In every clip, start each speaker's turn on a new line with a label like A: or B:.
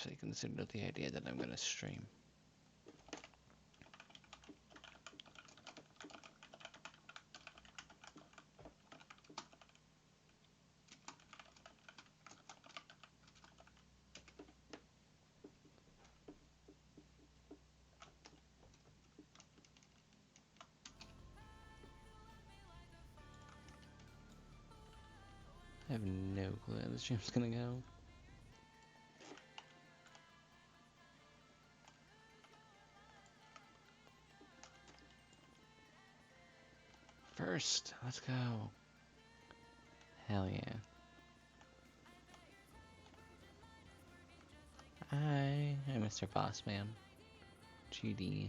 A: Especially consider the idea that I'm gonna stream. I have no clue how the stream's gonna go. First, let's go. Hell yeah. Hi, Mr. Bossman. GD.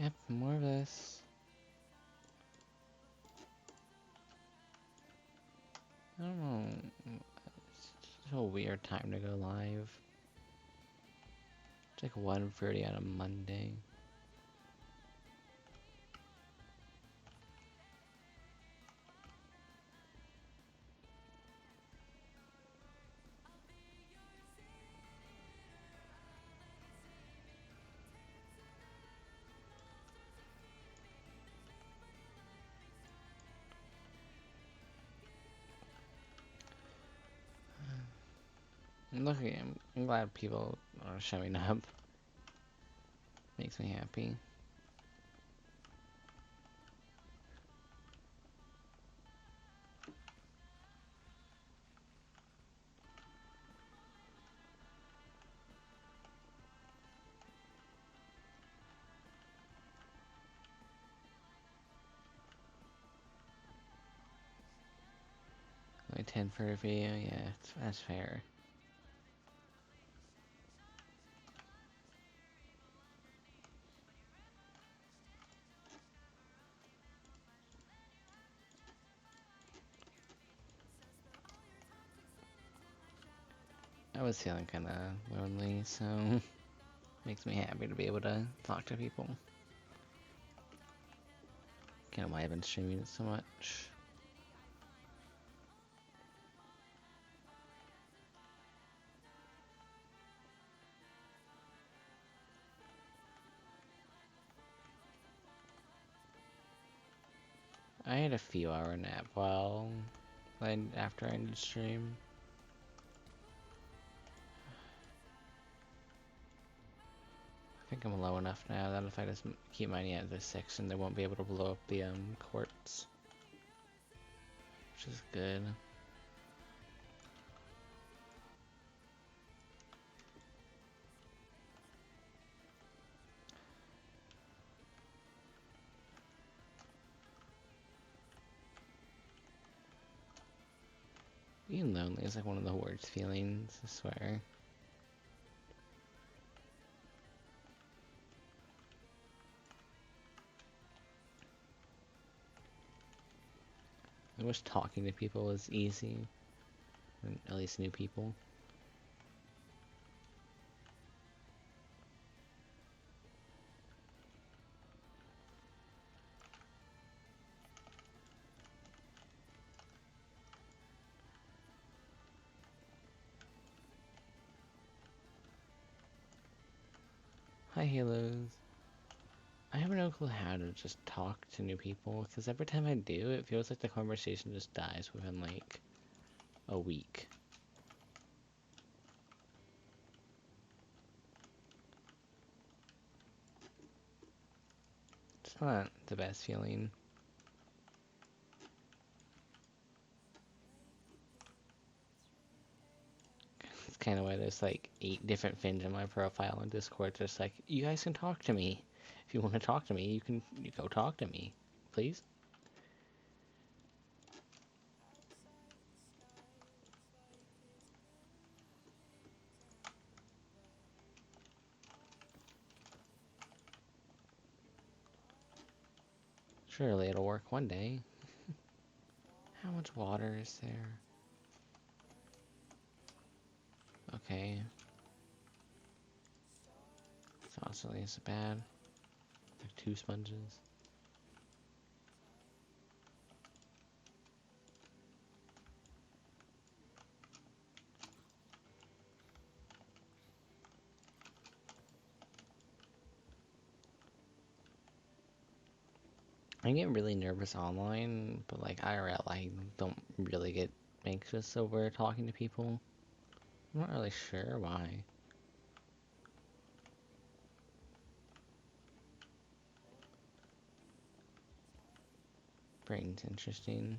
A: Yep, more of this. I don't know. It's just a weird time to go live. It's like 1:30 on a Monday. Look, I'm glad people are showing up. Makes me happy. Only 10 for a video, yeah, that's fair. I was feeling kinda lonely, so makes me happy to be able to talk to people. Kinda why I've been streaming it so much. I had a few hour nap after I ended stream. I think I'm low enough now that if I just keep mining at this section, they won't be able to blow up the quartz, which is good. Being lonely is like one of the worst feelings, I swear. I wish talking to people was easy, at least new people. Hi, Halos. I have no clue how to just talk to new people, because every time I do, it feels like the conversation just dies within like a week. It's not the best feeling. It's kind of why there's like 8 different fins in my profile on Discord, just like, you guys can talk to me. If you want to talk to me, you go talk to me, please. Surely it'll work one day. How much water is there? Okay. So honestly, it's bad. Like 2 sponges. I get really nervous online, but like IRL, I don't really get anxious over talking to people. I'm not really sure why. Brain's interesting.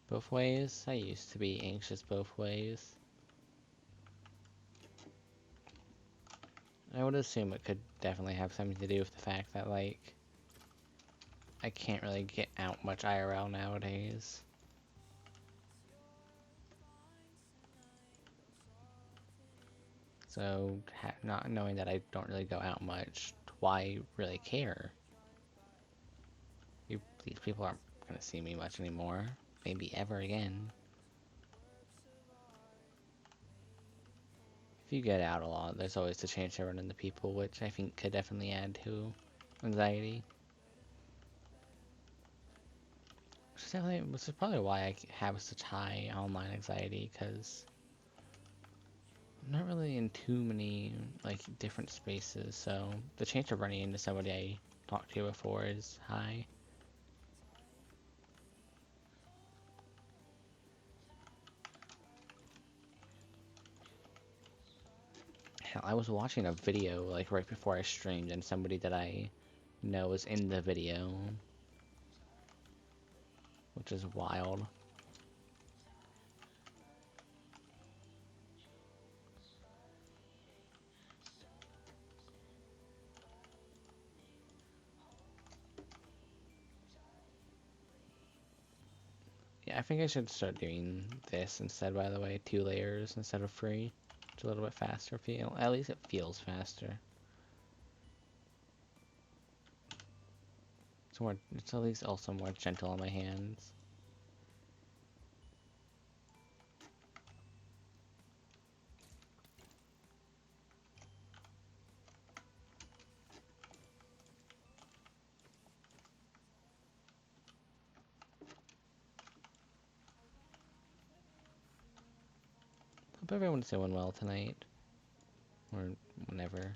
A: Both ways? I used to be anxious both ways. I would assume it could definitely have something to do with the fact that, like, I can't really get out much IRL nowadays. So, not knowing that I don't really go out much, why really care? These people aren't gonna see me much anymore. Maybe ever again. If you get out a lot, there's always the chance to run into people, which I think could definitely add to anxiety. Which is probably why I have such high online anxiety, because I'm not really in too many, like, different spaces, so the chance of running into somebody I talked to before is high. Hell, I was watching a video, like, right before I streamed, and somebody that I know was in the video, which is wild. Yeah, I think I should start doing this instead, by the way, 2 layers instead of 3. It's a little bit faster feel. At least it feels faster. It's at least also more gentle on my hands. Hope everyone's doing well tonight. Or whenever.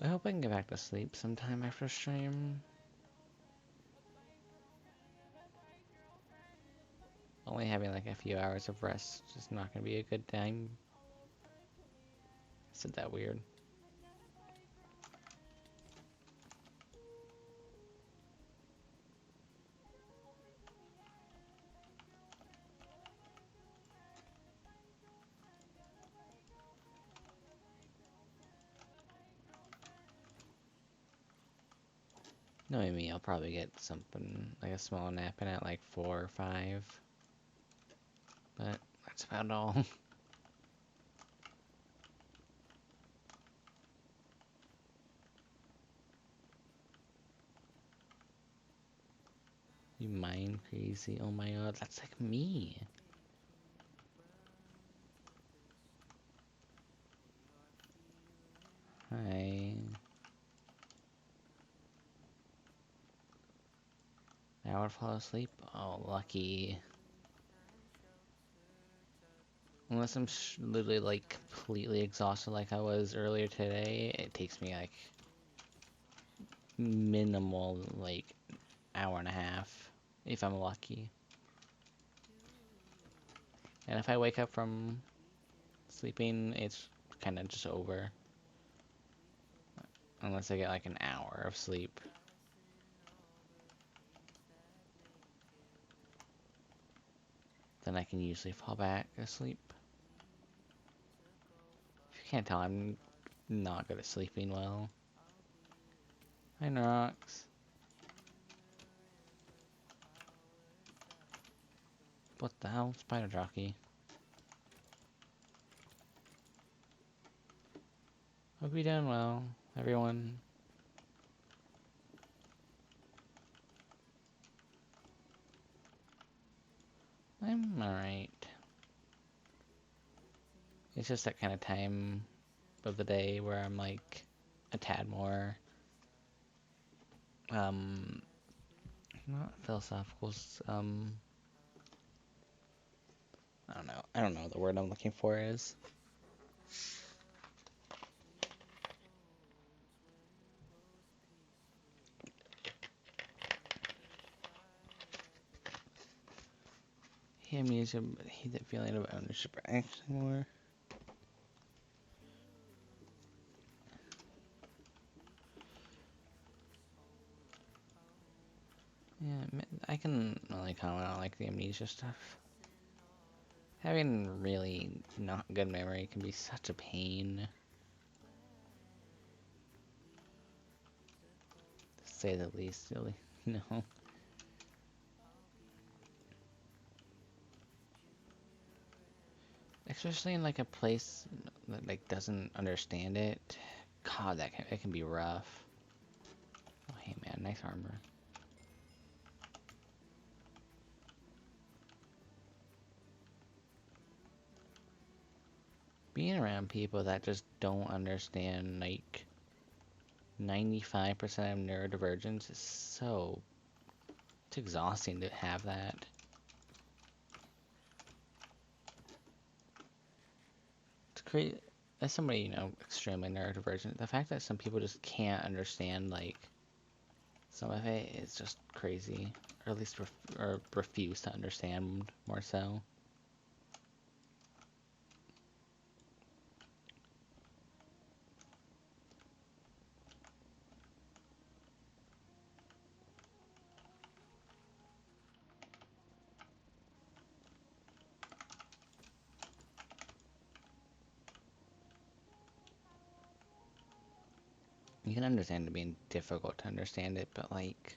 A: I hope I can get back to sleep sometime after stream. Only having like a few hours of rest is not gonna be a good time. I said that weird. Knowing me, I'll probably get something like a small nap in at like 4 or 5. But that's about all. You mind crazy? Oh my god, that's like me. Hi. Now I would fall asleep? Oh, lucky. Unless I'm literally like completely exhausted like I was earlier today, it takes me like minimal, like, hour and a half, if I'm lucky. And if I wake up from sleeping, it's kind of just over. Unless I get like an hour of sleep. Then I can usually fall back asleep. If you can't tell, I'm not good at sleeping well. Hi, Nox. What the hell? Spider jockey. Hope you're doing well, everyone. I'm alright. It's just that kind of time of the day where I'm like a tad more, um, not philosophical, I don't know. I don't know what the word I'm looking for is. He means that feeling of ownership actually more. Yeah, I can only comment on like the amnesia stuff. Having really not good memory can be such a pain, to say the least. Really, no. Especially in like a place that like doesn't understand it. God, it can be rough. Oh hey man, nice armor. Being around people that just don't understand like 95% of neurodivergence is so... It's exhausting to have that. It's crazy. As somebody, extremely neurodivergent, the fact that some people just can't understand, like, some of it is just crazy. Or at least or refuse to understand, more so. You can understand it being difficult to understand it, but, like...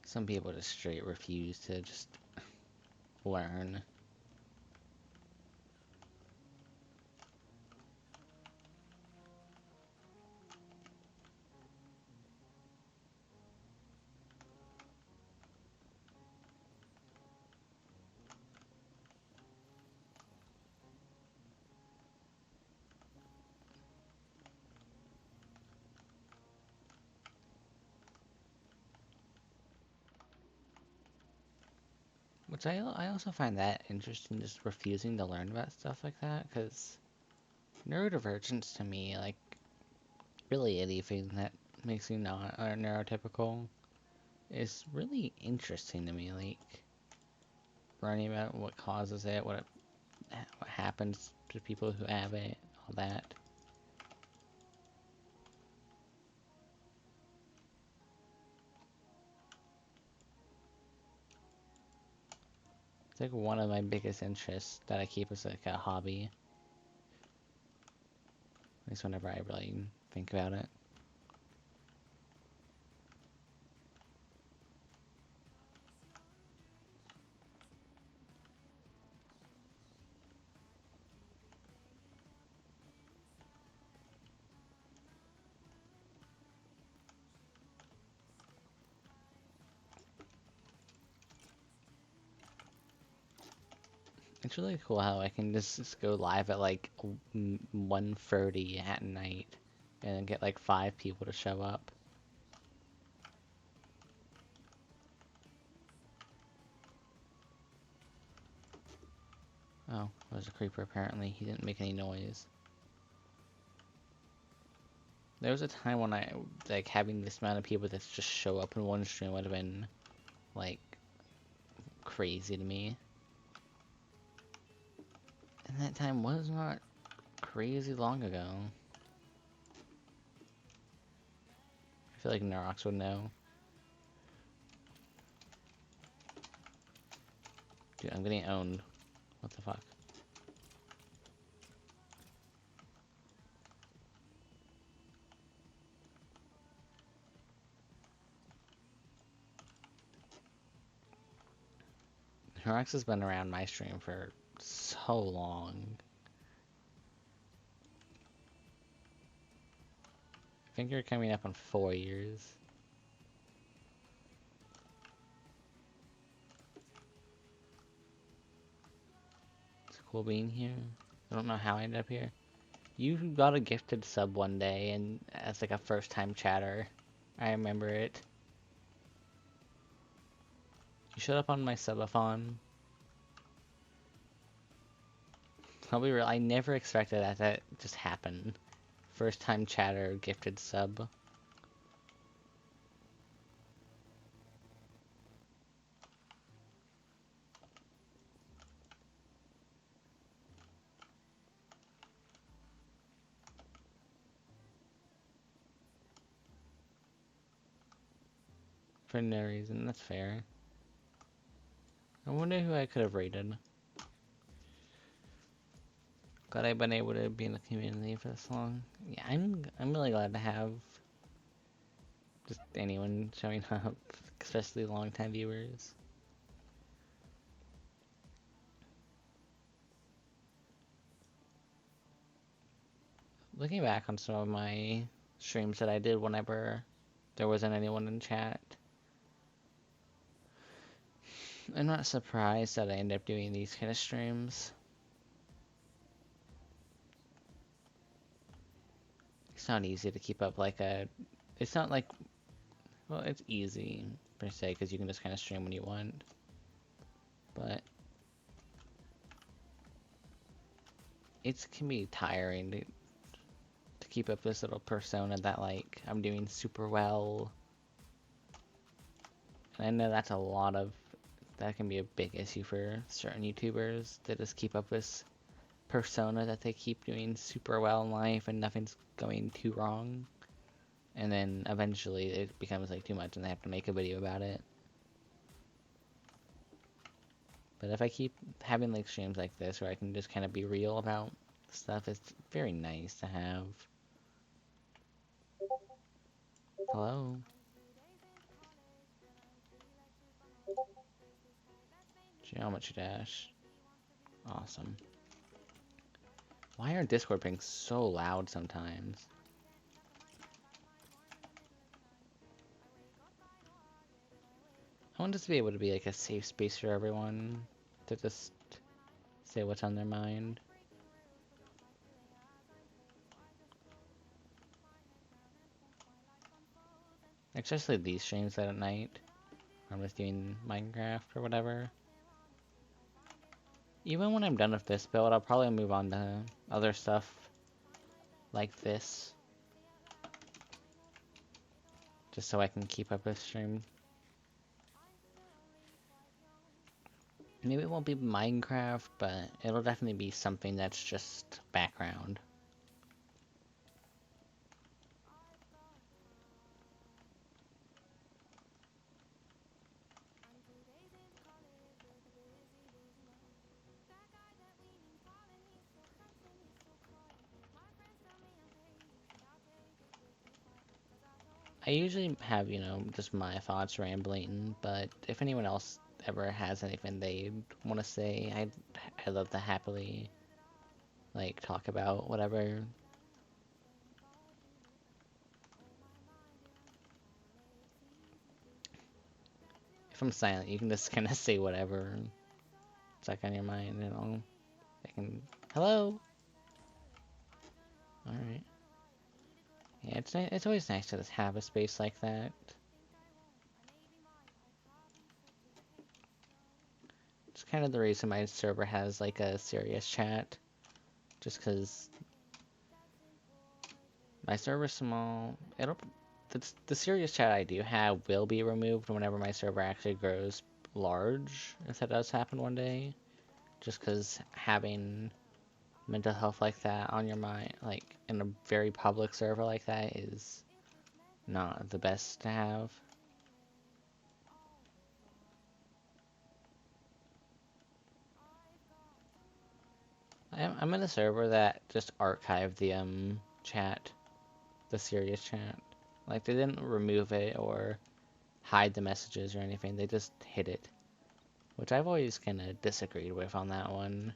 A: Some people just straight refuse to just learn. Which I also find that interesting, just refusing to learn about stuff like that, because neurodivergence to me, like, really anything that makes you not neurotypical is really interesting to me. Like, learning about what causes it, what happens to people who have it, all that. It's like one of my biggest interests that I keep as like a hobby. At least whenever I really think about it. It's really cool how I can just go live at like 1:30 at night and then get like 5 people to show up. Oh, there's a creeper apparently. He didn't make any noise. There was a time when I, like, having this amount of people that just show up in one stream would have been, like, crazy to me. And that time was not crazy long ago. I feel like Nerox would know. Dude, I'm getting owned. What the fuck? Nerox has been around my stream for so long. I think you're coming up on 4 years. It's cool being here. I don't know how I ended up here. You got a gifted sub one day and as like a first time chatter. I remember it. You showed up on my subathon. I'll be real, I never expected that to just happen. First time chatter, gifted sub. For no reason, that's fair. I wonder who I could have rated. Glad I've been able to be in the community for this long. Yeah, I'm really glad to have just anyone showing up, especially long-time viewers. Looking back on some of my streams that I did whenever there wasn't anyone in chat, I'm not surprised that I end up doing these kind of streams. It's not easy to keep up like a... It's not like... Well, it's easy, per se, because you can just kind of stream when you want. But... It can be tiring to keep up this little persona that, like, I'm doing super well. And I know that's a lot of... That can be a big issue for certain YouTubers, to just keep up this persona that they keep doing super well in life and nothing's going too wrong. And then eventually it becomes like too much and they have to make a video about it. But if I keep having like streams like this where I can just kind of be real about stuff, it's very nice to have. Hello? Geometry Dash. Awesome. Why are Discord pings so loud sometimes? I want this to be able to be like a safe space for everyone to just say what's on their mind. Especially these streams at night. I'm just doing Minecraft or whatever. Even when I'm done with this build, I'll probably move on to other stuff like this. Just so I can keep up with stream. Maybe it won't be Minecraft, but it'll definitely be something that's just background. I usually have, you know, just my thoughts rambling, but if anyone else ever has anything they'd want to say, I'd love to happily, like, talk about whatever. If I'm silent, you can just kind of say whatever it's like on your mind, you know. I can... Hello? Alright. Yeah, it's always nice to just have a space like that. It's kind of the reason my server has, like, a serious chat. Just because My server's small. The serious chat I do have will be removed whenever my server actually grows large, if that does happen one day. Just because having mental health like that on your mind, like in a very public server like that, is not the best to have. I'm in a server that just archived the chat, the serious chat. Like they didn't remove it or hide the messages or anything. They just hid it, which I've always kind of disagreed with on that one.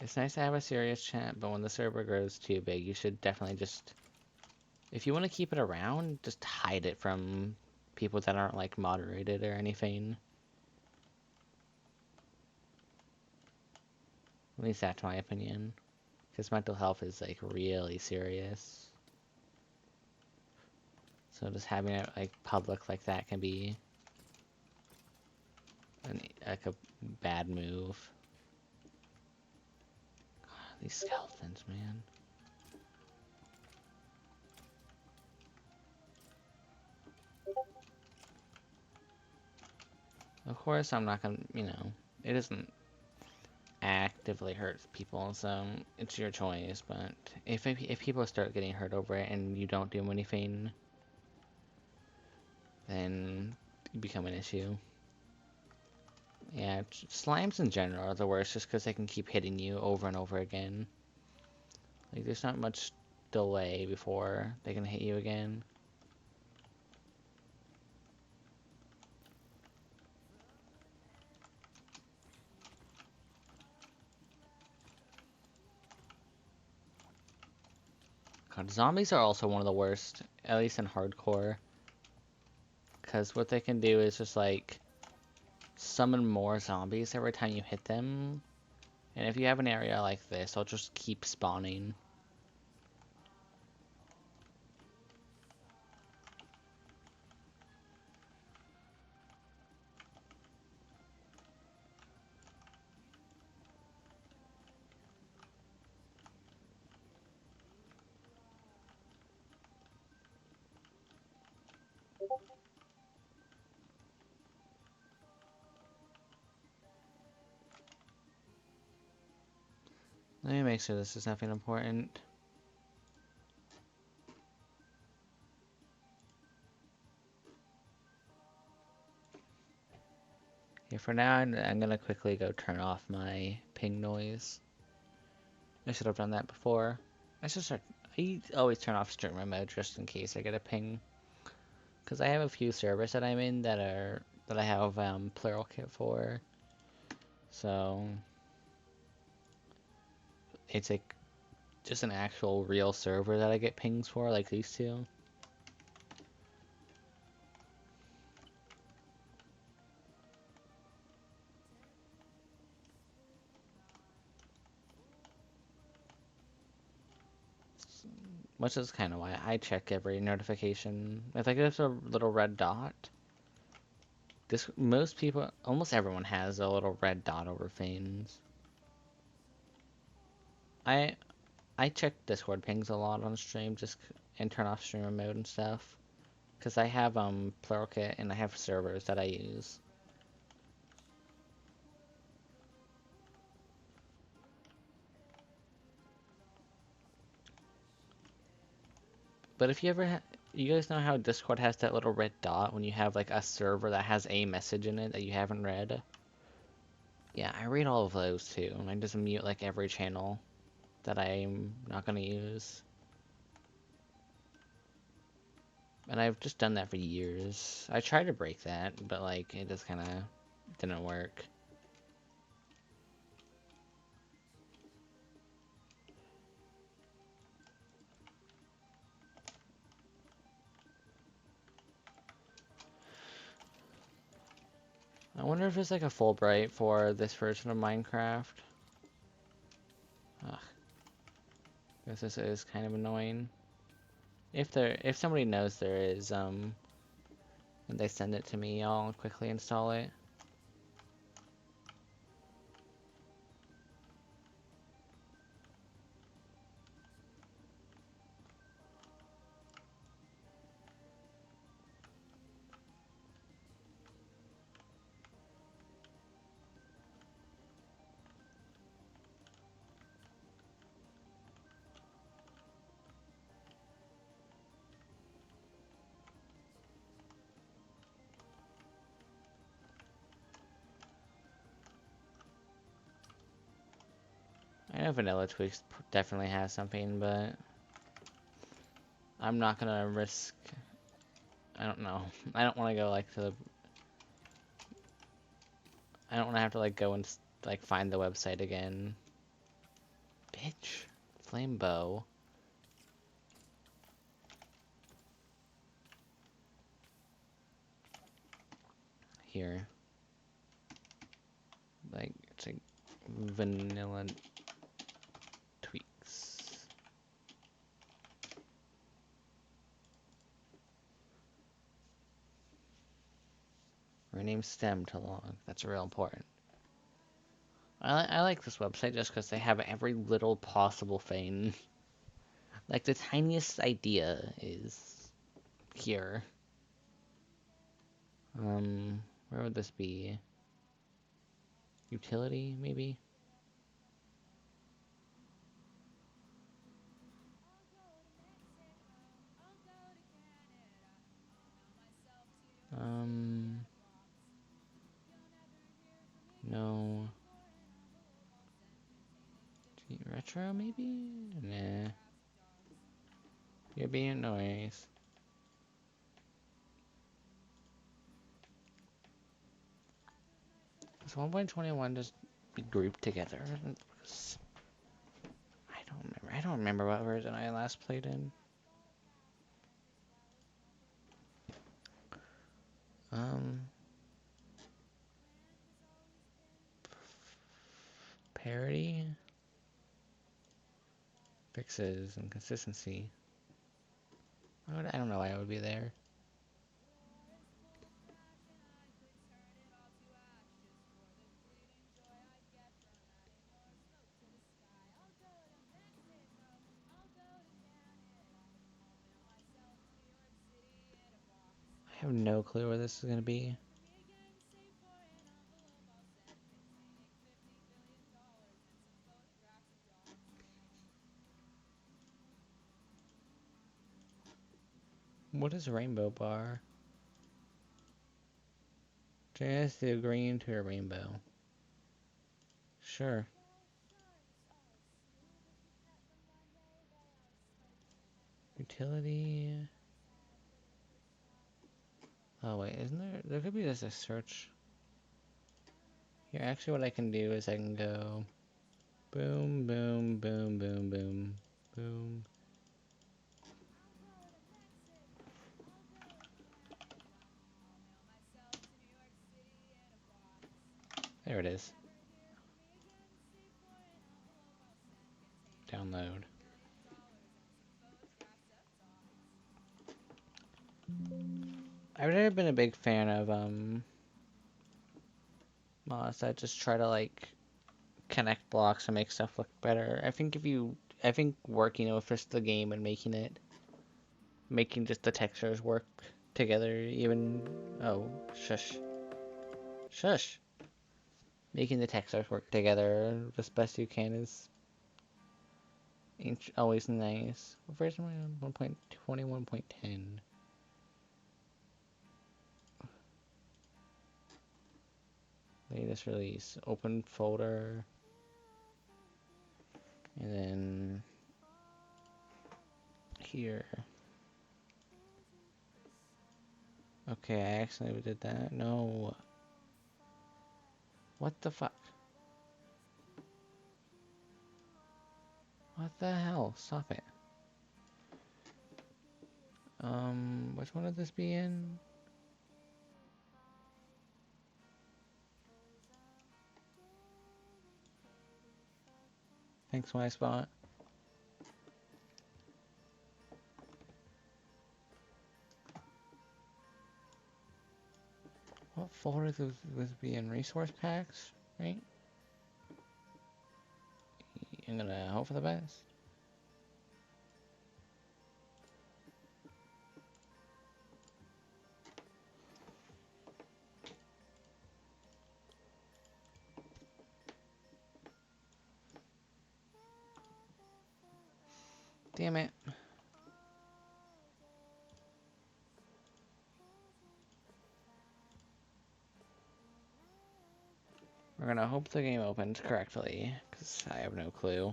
A: It's nice to have a serious chat, but when the server grows too big, you should definitely just, if you want to keep it around, just hide it from people that aren't like moderated or anything. At least that's my opinion. Because mental health is like really serious. So just having it like public like that can be like a bad move. God, these skeletons, man. Of course, I'm not gonna, it doesn't actively hurt people, so it's your choice. But if people start getting hurt over it and you don't do anything, then you become an issue. Yeah, slimes in general are the worst just because they can keep hitting you over and over again. Like, there's not much delay before they can hit you again. God, zombies are also one of the worst, at least in hardcore. Because what they can do is just, like, summon more zombies every time you hit them. And if you have an area like this, they'll just keep spawning. Let me make sure this is nothing important. Okay, for now, I'm gonna quickly go turn off my ping noise. I should have done that before. I always turn off streamer mode just in case I get a ping. Because I have a few servers that I'm in that I have plural kit for. So it's like just an actual real server that I get pings for, like these two. Which is kind of why I check every notification. If I get a little red dot, most people, almost everyone has a little red dot over things. I I check Discord pings a lot on stream and turn off streamer mode and stuff. Because I have plural kit and I have servers that I use. But if you ever you guys know how Discord has that little red dot when you have like a server that has a message in it that you haven't read? Yeah, I read all of those too, and I just mute like every channel that I'm not gonna use. And I've just done that for years. I tried to break that, but like it just kind of didn't work. I wonder if there's like a Fulbright for this version of Minecraft. Ugh. Guess this is kind of annoying. If somebody knows there is, and they send it to me, I'll quickly install it. know Vanilla Tweaks definitely has something, but I'm not gonna risk. I don't know. I don't want to go like to the. I don't want to have to like go and like find the website again. Bitch, flame bow. Here, like it's like Vanilla Tweaks. Rename stem to log. That's real important. I like this website just because they have every little possible thing. Like the tiniest idea is here. Where would this be? Utility, maybe? No. Retro, maybe? Nah. You're being noise. Does 1.21 just be grouped together? I don't remember. I don't remember what version I last played in. Um, Parity, fixes, and consistency. I don't know why I would be there. I have no clue where this is gonna be. What is rainbow bar? Change the green to a rainbow. Sure. Utility. Oh wait, isn't there? There could be just a search. Here, actually, what I can do is I can go boom, boom, boom, boom, boom, boom. There it is. Download. I've never been a big fan of mods that just try to like connect blocks and make stuff look better. I think working with just the game and making just the textures work together, even, oh, shush, shush. Making the textures work together as best you can is always nice. What version am I on? 1.21.10. Latest release. Open folder. And then here. Okay, I accidentally did that. No. What the fuck? What the hell? Stop it. Which one would this be in? Thanks, my spot. What folder would this be in? Resource packs, right? I'm gonna hope for the best. Damn it. We're gonna hope the game opens correctly, because I have no clue.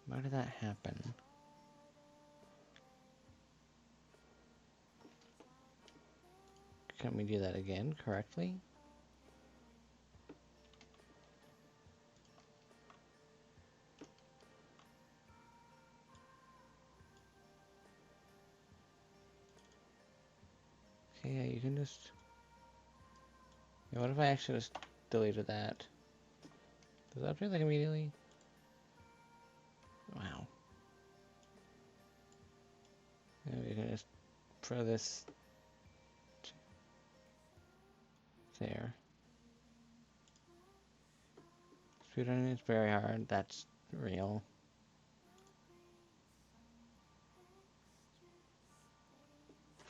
A: Why did that happen? Can we do that again correctly? Okay, yeah, you can just... Yeah, what if I actually just deleted that? Does that update like immediately? Wow. Yeah, we can just throw this there. Speedrunning is very hard, that's real.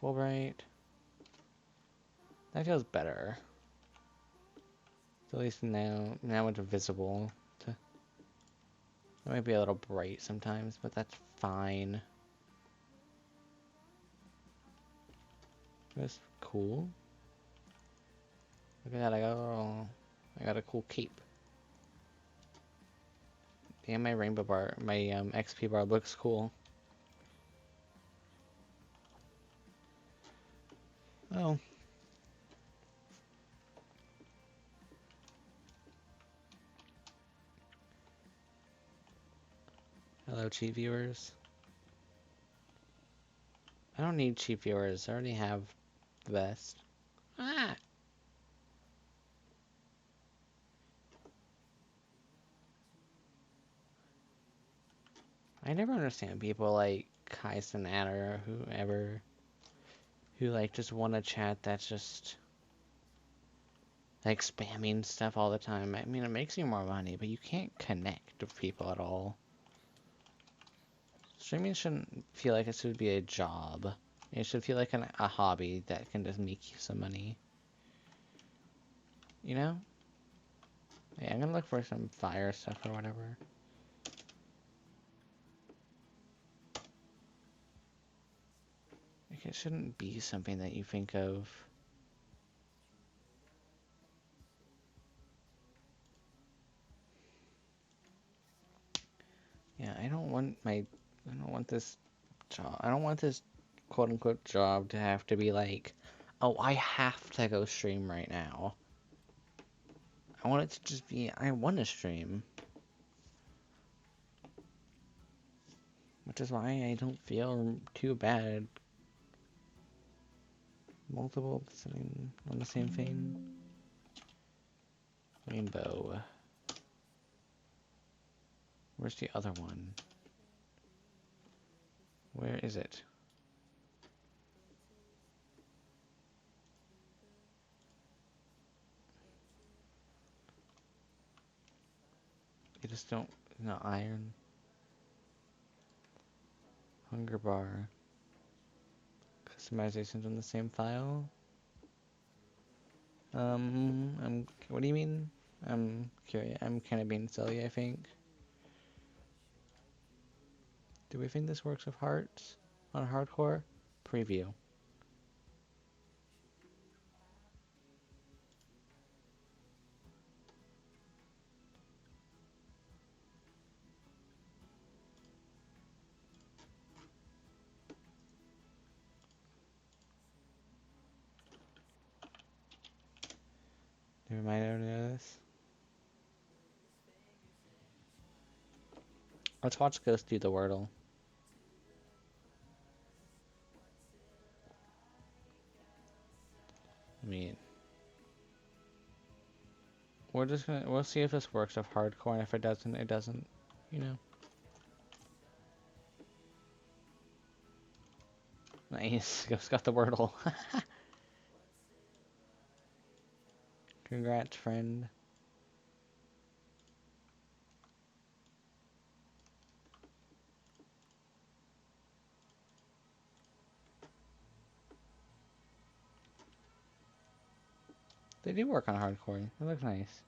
A: Fulbright. That feels better. So at least now it's visible. It might be a little bright sometimes, but that's fine. That's cool. Look at that, I got a cool cape. Damn, my rainbow bar, my XP bar looks cool. Oh. Hello, cheap viewers. I don't need cheap viewers. I already have the best. Ah! I never understand people like Kaisen or whoever who like just want to chat that's just like spamming stuff all the time. I mean, it makes you more money, but you can't connect with people at all. Streaming shouldn't feel like it should be a job. It should feel like a hobby that can just make you some money. You know? Yeah, I'm gonna look for some fire stuff or whatever. Like, it shouldn't be something that you think of. Yeah, I don't want this job. I don't want this quote unquote job to have to be like, oh, I have to go stream right now. I want it to just be, I want to stream. Which is why I don't feel too bad. Multiple sitting on the same thing. Rainbow. Where's the other one? Where is it? You just don't, no, iron. Hunger bar. Customizations on the same file. What do you mean? I'm curious. I'm kind of being silly, I think. Do we think this works with hearts on hardcore? Preview. Do we might know this? Let's watch Ghost do the Wordle. I mean, we'll see if this works with hardcore, and if it doesn't, it doesn't, you know. Nice, Ghost got the Wordle. Congrats, friend. They do work on hardcore. It looks nice.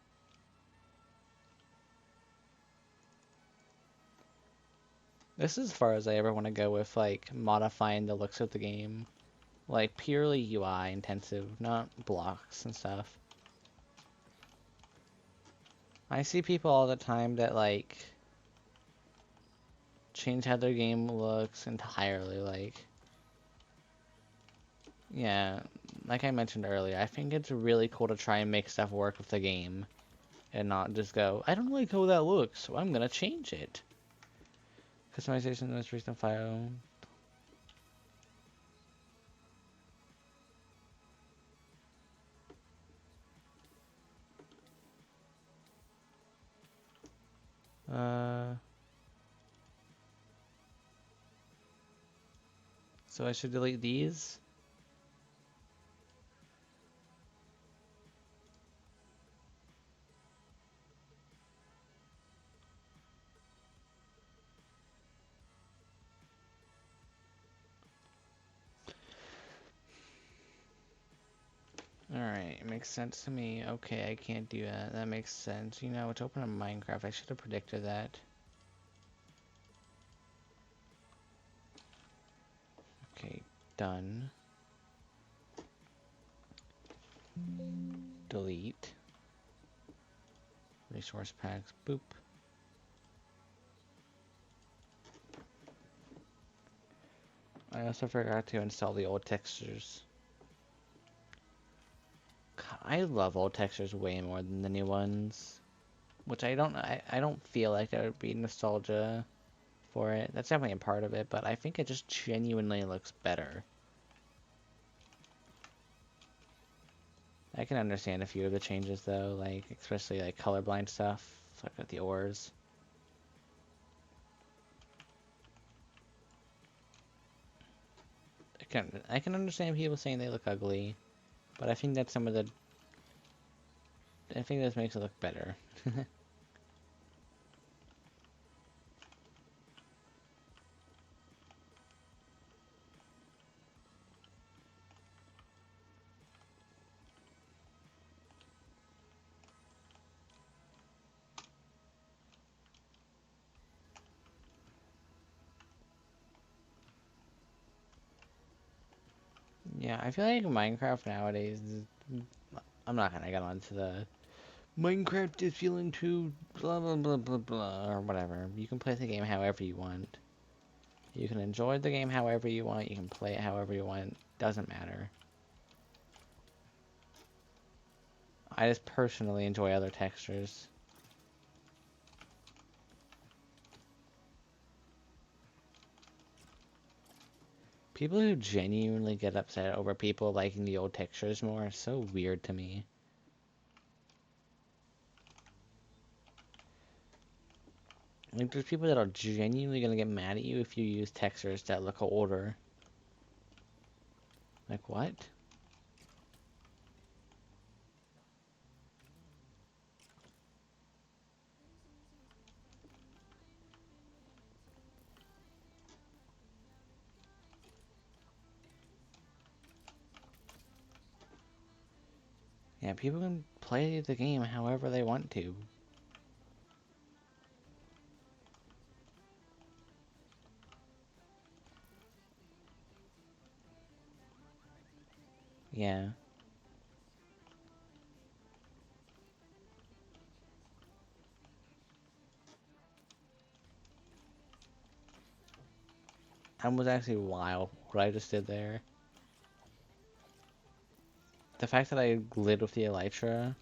A: This is as far as I ever want to go with like modifying the looks of the game. Like purely UI intensive, not blocks and stuff. I see people all the time that like change how their game looks entirely. Like, yeah, like I mentioned earlier, I think it's really cool to try and make stuff work with the game and not just go, I don't like how that looks, so I'm gonna change it. Customization in this recent file. So I should delete these. Alright, it makes sense to me. Okay, I can't do that. That makes sense. You know, it's open in Minecraft. I should have predicted that. Okay, done. Delete. Resource packs. Boop. I also forgot to install the old textures. God, I love old textures way more than the new ones. Which I don't feel like there would be nostalgia for it. That's definitely a part of it, but I think it just genuinely looks better. I can understand a few of the changes though, like especially like colorblind stuff, like with the ores. I can understand people saying they look ugly, but I think that's some of the I think this makes it look better. Yeah, I feel like Minecraft nowadays I'm not gonna get onto the Minecraft is feeling too blah blah blah blah blah or whatever. You can play the game however you want. You can enjoy the game however you want. You can play it however you want. Doesn't matter. I just personally enjoy other textures. People who genuinely get upset over people liking the old textures more are so weird to me. Like, there's people that are genuinely gonna get mad at you if you use textures that look older. Like, what? Yeah, people can play the game however they want to. Yeah. That was actually wild, what I just did there. The fact that I lit with the elytra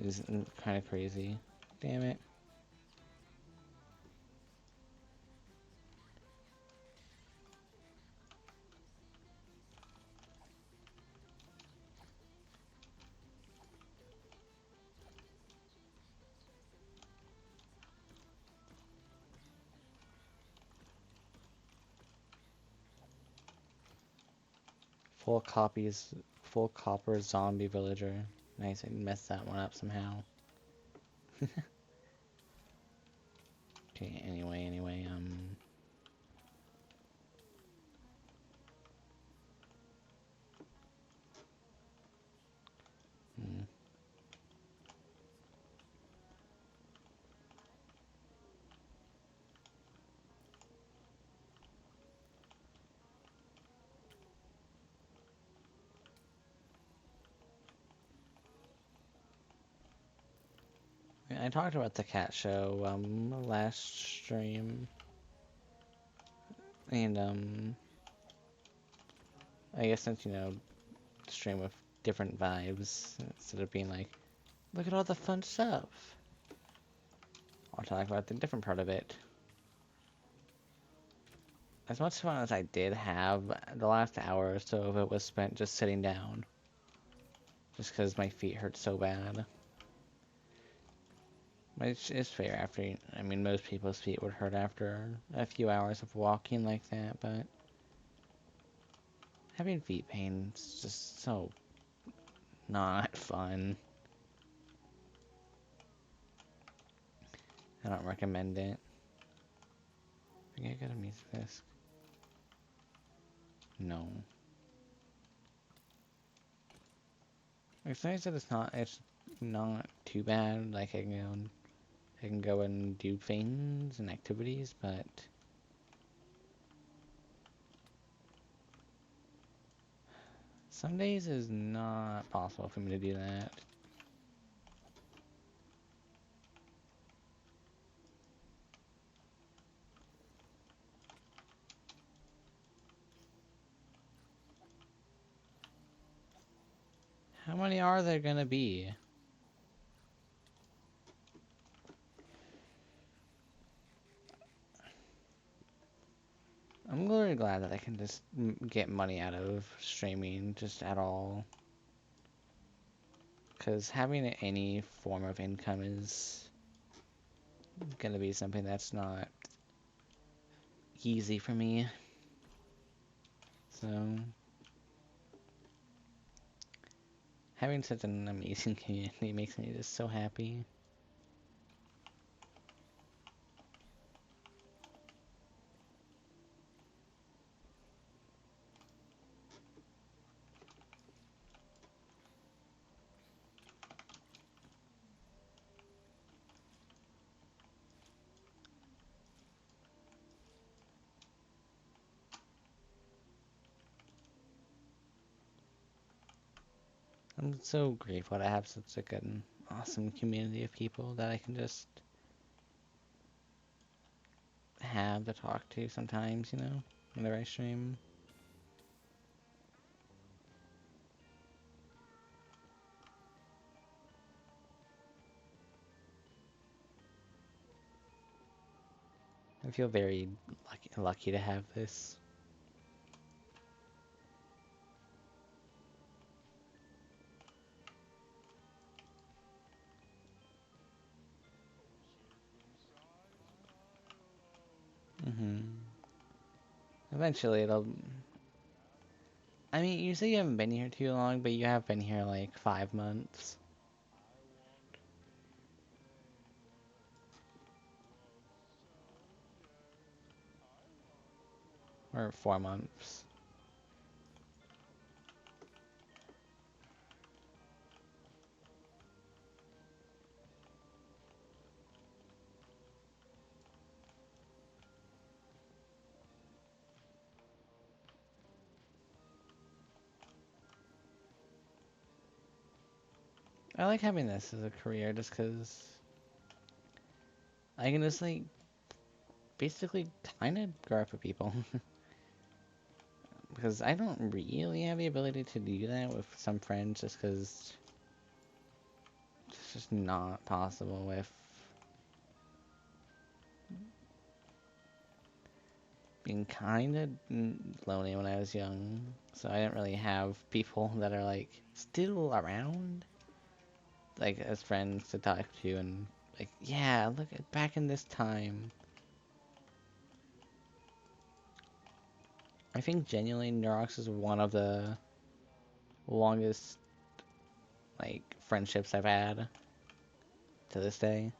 A: is kind of crazy. Damn it. Full copies, full copper zombie villager. Nice, I messed that one up somehow. Okay, anyway, hmm. I talked about the cat show last stream, and I guess since stream with different vibes instead of being like, look at all the fun stuff. I'll talk about the different part of it. As much fun as I did have, the last hour or so of it was spent just sitting down. Just because my feet hurt so bad. It's fair after, I mean, most people's feet would hurt after a few hours of walking like that, but having feet pain is just so not fun. I don't recommend it. I think I got a music disc. No. It's nice that it's not too bad. Like I can go and do things and activities, but some days is not possible for me to do that. How many are there gonna be? I'm really glad that I can just get money out of streaming just at all. Because having any form of income is gonna be something that's not easy for me. So, having such an amazing community makes me just so happy. I'm so grateful to have such a good and awesome community of people that I can just have to talk to sometimes, whenever I stream. I feel very lucky to have this. Eventually it'll... I mean, you say you haven't been here too long, but you have been here like 5 months. Or 4 months. I like having this as a career just because I can just like basically kind of grow up with people. Because I don't really have the ability to do that with some friends just because it's just not possible with being kind of lonely when I was young. So I didn't really have people that are like still around, like as friends to talk to and like, yeah, look at back in this time. I think genuinely Neurox is one of the longest like friendships I've had to this day.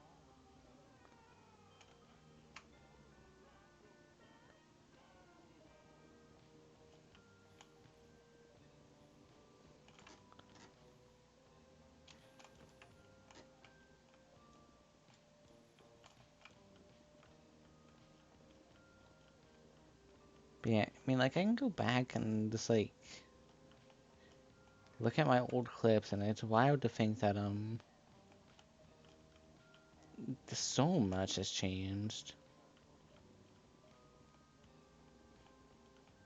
A: But yeah, I mean, like, I can go back and just, like, look at my old clips, and it's wild to think that, So much has changed.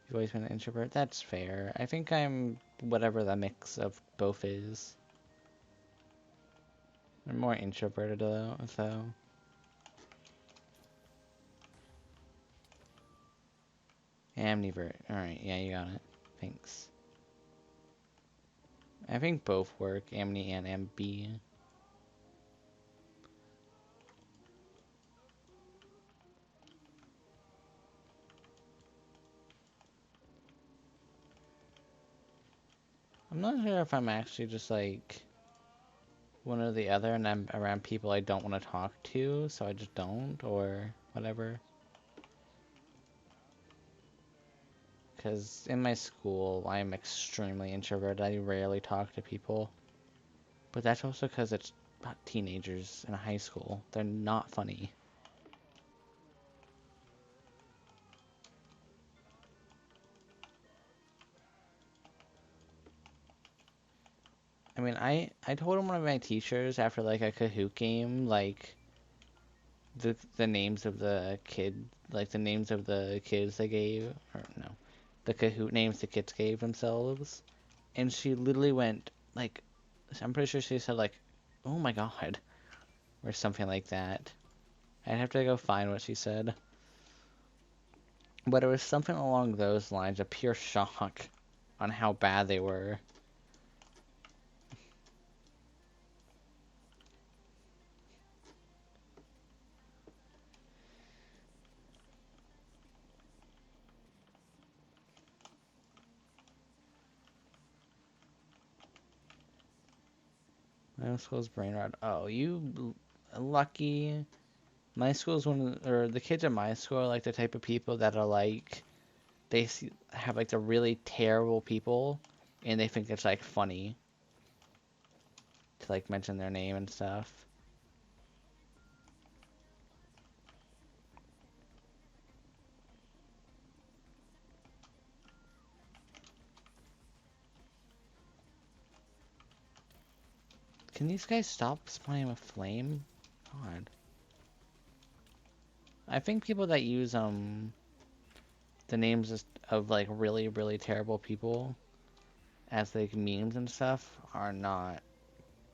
A: You've always been an introvert? That's fair. I think I'm whatever the mix of both is. I'm more introverted though, so. Amnivert. Alright, yeah, you got it. Thanks. I think both work, Amni and MB. I'm not sure if I'm actually just like one or the other and I'm around people I don't want to talk to, so I just don't, or whatever. Because in my school, I'm extremely introverted. I rarely talk to people. But that's also because it's about teenagers in high school. They're not funny. I mean, I told one of my teachers after like a Kahoot game, like the names of the kid, like the names of the kids they gave, or no, the Kahoot names the kids gave themselves, and she literally went like, I'm pretty sure she said like, "Oh my God," or something like that. I'd have to go find what she said, but it was something along those lines, of pure shock on how bad they were. My school's brain rot. Oh, you lucky. My school's or the kids at my school are like the type of people that are like, have like the really terrible people, and they think it's like funny to like mention their name and stuff. Can these guys stop spawning with flame? God. I think people that use the names of like really really terrible people as like memes and stuff are not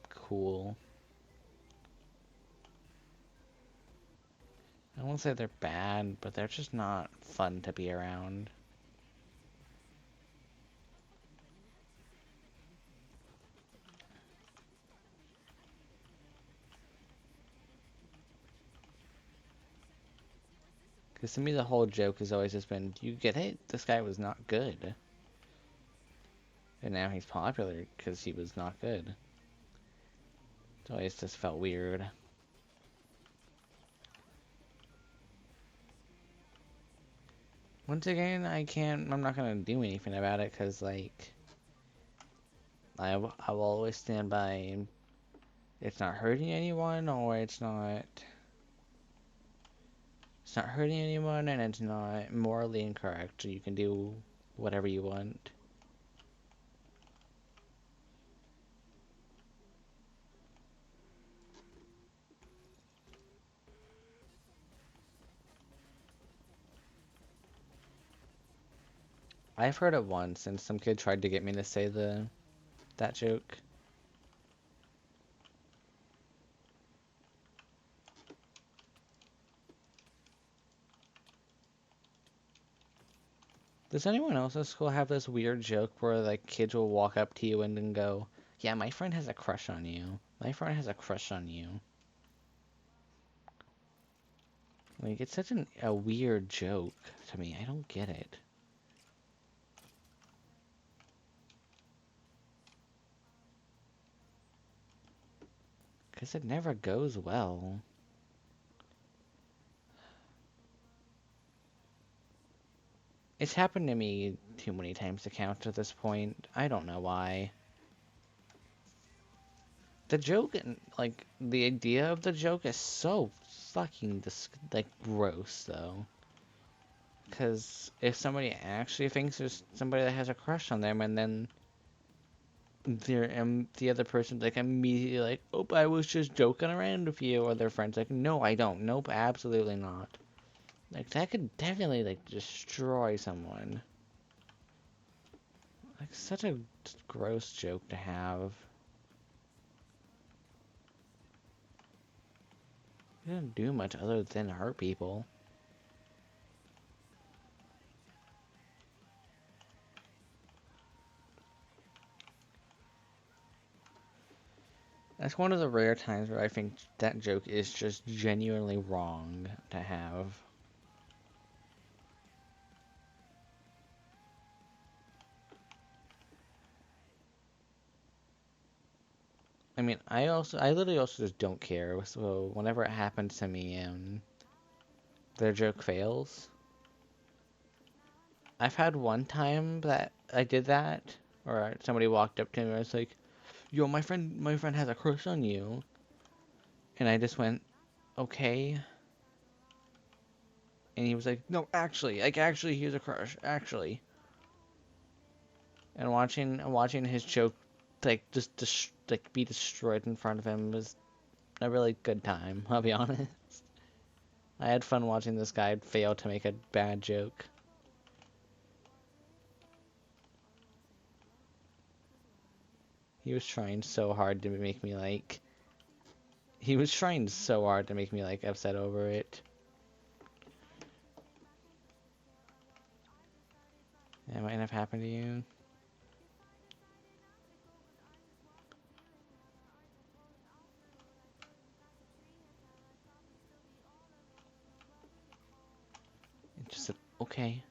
A: cool. I won't say they're bad, but they're just not fun to be around. Because to me, the whole joke has always just been, you get it? This guy was not good. And now he's popular because he was not good. It's always just felt weird. Once again, I'm not going to do anything about it because, like, I will always stand by it's not hurting anyone or it's not hurting anyone and it's not morally incorrect. So you can do whatever you want. I've heard it once, and some kid tried to get me to say that joke. Does anyone else at school have this weird joke where like kids will walk up to you and then go, "Yeah, my friend has a crush on you. My friend has a crush on you." Like it's such a weird joke to me. I don't get it. Because it never goes well. It's happened to me too many times to count at this point. I don't know why. The joke, like, the idea of the joke is so fucking, like, gross, though. Because if somebody actually thinks there's somebody that has a crush on them and then the other person's like immediately like, "Oh, I was just joking around with you," or their friends like, "No, I don't. Nope, absolutely not." Like that could definitely like destroy someone. Like such a gross joke to have. It didn't do much other than hurt people. That's one of the rare times where I think that joke is just genuinely wrong to have. I mean, I literally also just don't care. So whenever it happens to me and their joke fails, I've had one time that I did that, or somebody walked up to me and was like, "Yo, my friend has a crush on you," and I just went, "Okay," and he was like, "No, actually, he's a crush, actually." And watching his joke, like like be destroyed in front of him was a really good time. I'll be honest. I had fun watching this guy fail to make a bad joke. He was trying so hard to make me like. He was trying so hard to make me like upset over it. That might have happened to you. It just said, okay.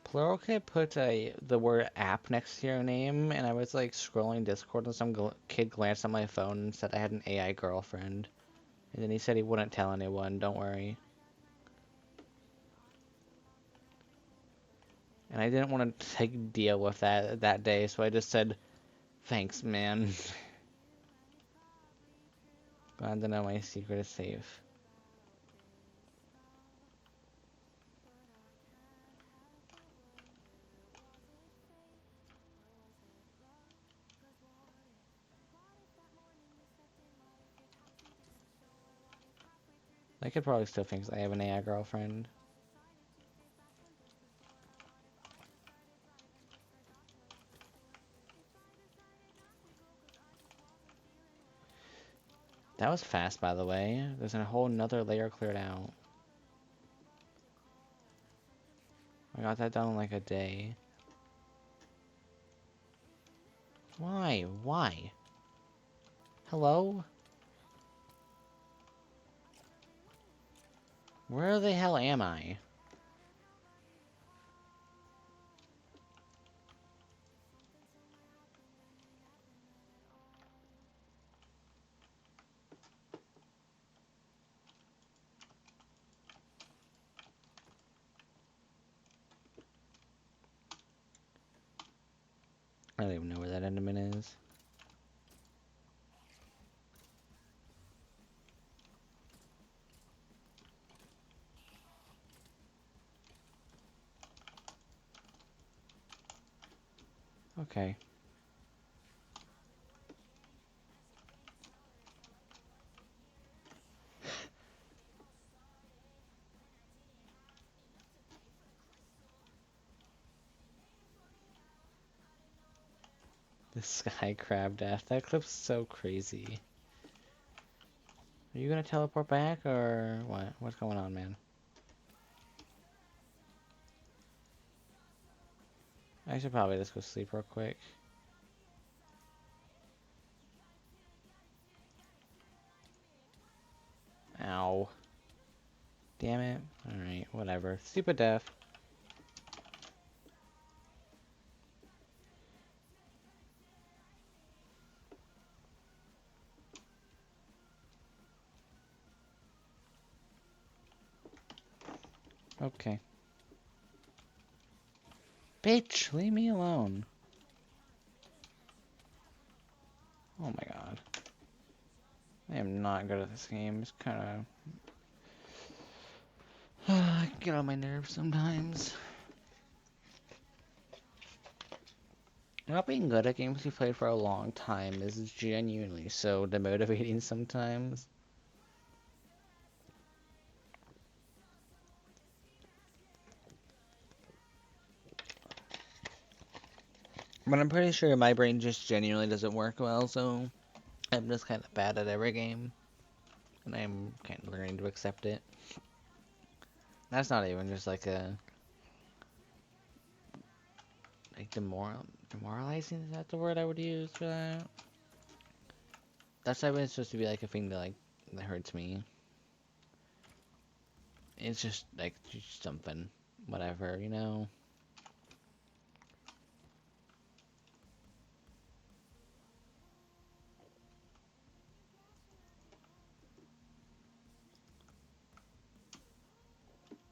A: Plural Kid put the word app next to your name, and I was like scrolling Discord, and some kid glanced at my phone and said I had an AI girlfriend. And then he said he wouldn't tell anyone, don't worry. And I didn't want to like deal with that day, so I just said, thanks, man. Glad to know my secret is safe. I could probably still think I have an AI girlfriend. That was fast, by the way. There's a whole nother layer cleared out. I got that done in like a day. Why? Why? Hello? Where the hell am I? I don't even know where that enderman is. Okay. The sky crab death. That clip's so crazy. Are you gonna teleport back or what? What's going on, man? I should probably just go sleep real quick. Ow. Damn it. Alright, whatever. Stupid death. Okay. Bitch, leave me alone. Oh my god. I am not good at this game. It's kind of... I get on my nerves sometimes. Not being good at games you played for a long time is genuinely so demotivating sometimes. But I'm pretty sure my brain just genuinely doesn't work well, so I'm just kind of bad at every game. And I'm kind of learning to accept it. That's not even just like a like demoralizing. Is that the word I would use for that? That's not even supposed to be like a thing that like that hurts me. It's just like just something, whatever, you know.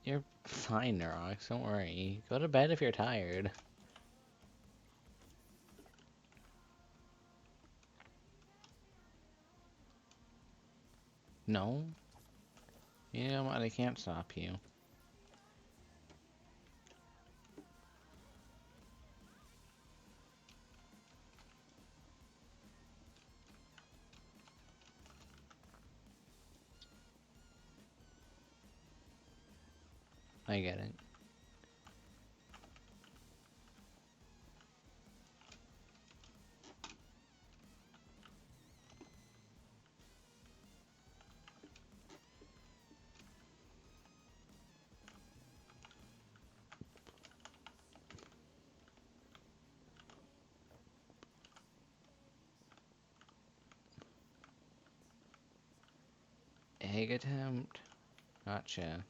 A: You're fine, Nerox. Don't worry. Go to bed if you're tired. No, you know what? I can't stop you. I get it. Egg attempt. Gotcha.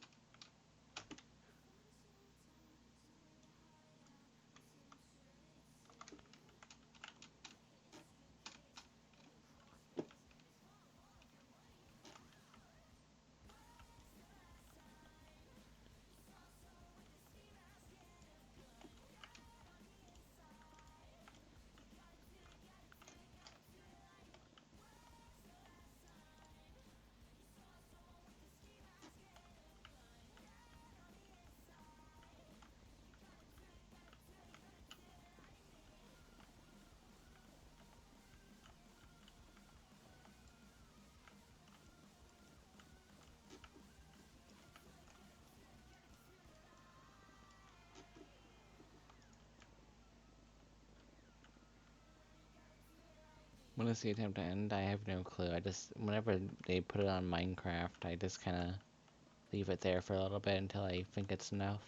A: When does the attempt end? I have no clue. I just, whenever they put it on Minecraft, I just kind of leave it there for a little bit until I think it's enough.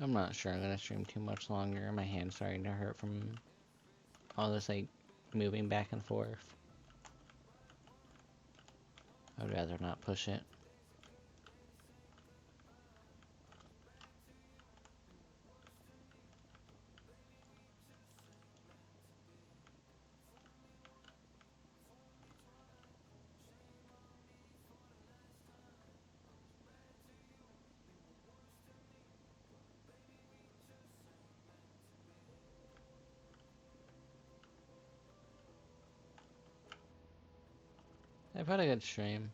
A: I'm not sure I'm gonna stream too much longer. My hand's starting to hurt from all this, like, moving back and forth. I'd rather not push it. I've had a good stream.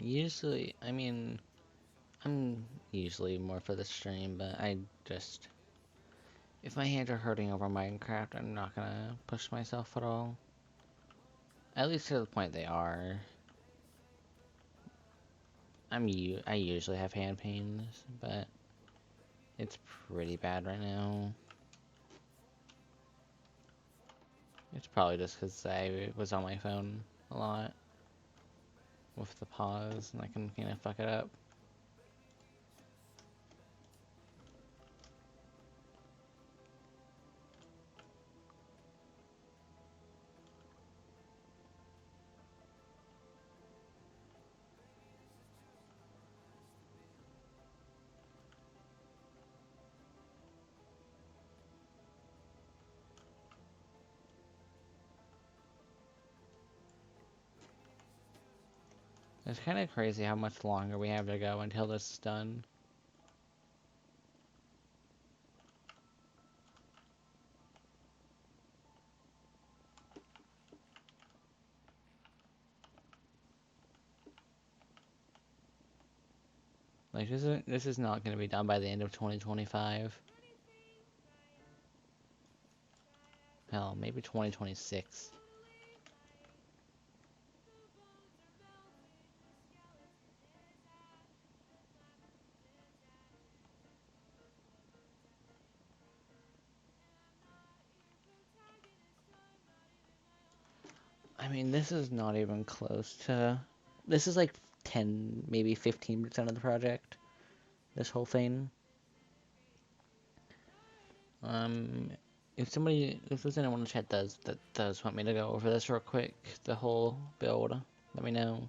A: Usually, I mean, I'm usually more for the stream, but I just, if my hands are hurting over Minecraft, I'm not gonna push myself at all. At least to the point they are. I usually have hand pains, but it's pretty bad right now. It's probably just because I was on my phone a lot with the pause, and I can kind of fuck it up. It's kind of crazy how much longer we have to go until this is done. Like, this is not going to be done by the end of 2025. Hell, maybe 2026. I mean, this is not even close to... This is like 10, maybe 15% of the project. This whole thing. Um, if there's anyone in the chat that does want me to go over this real quick, the whole build, let me know.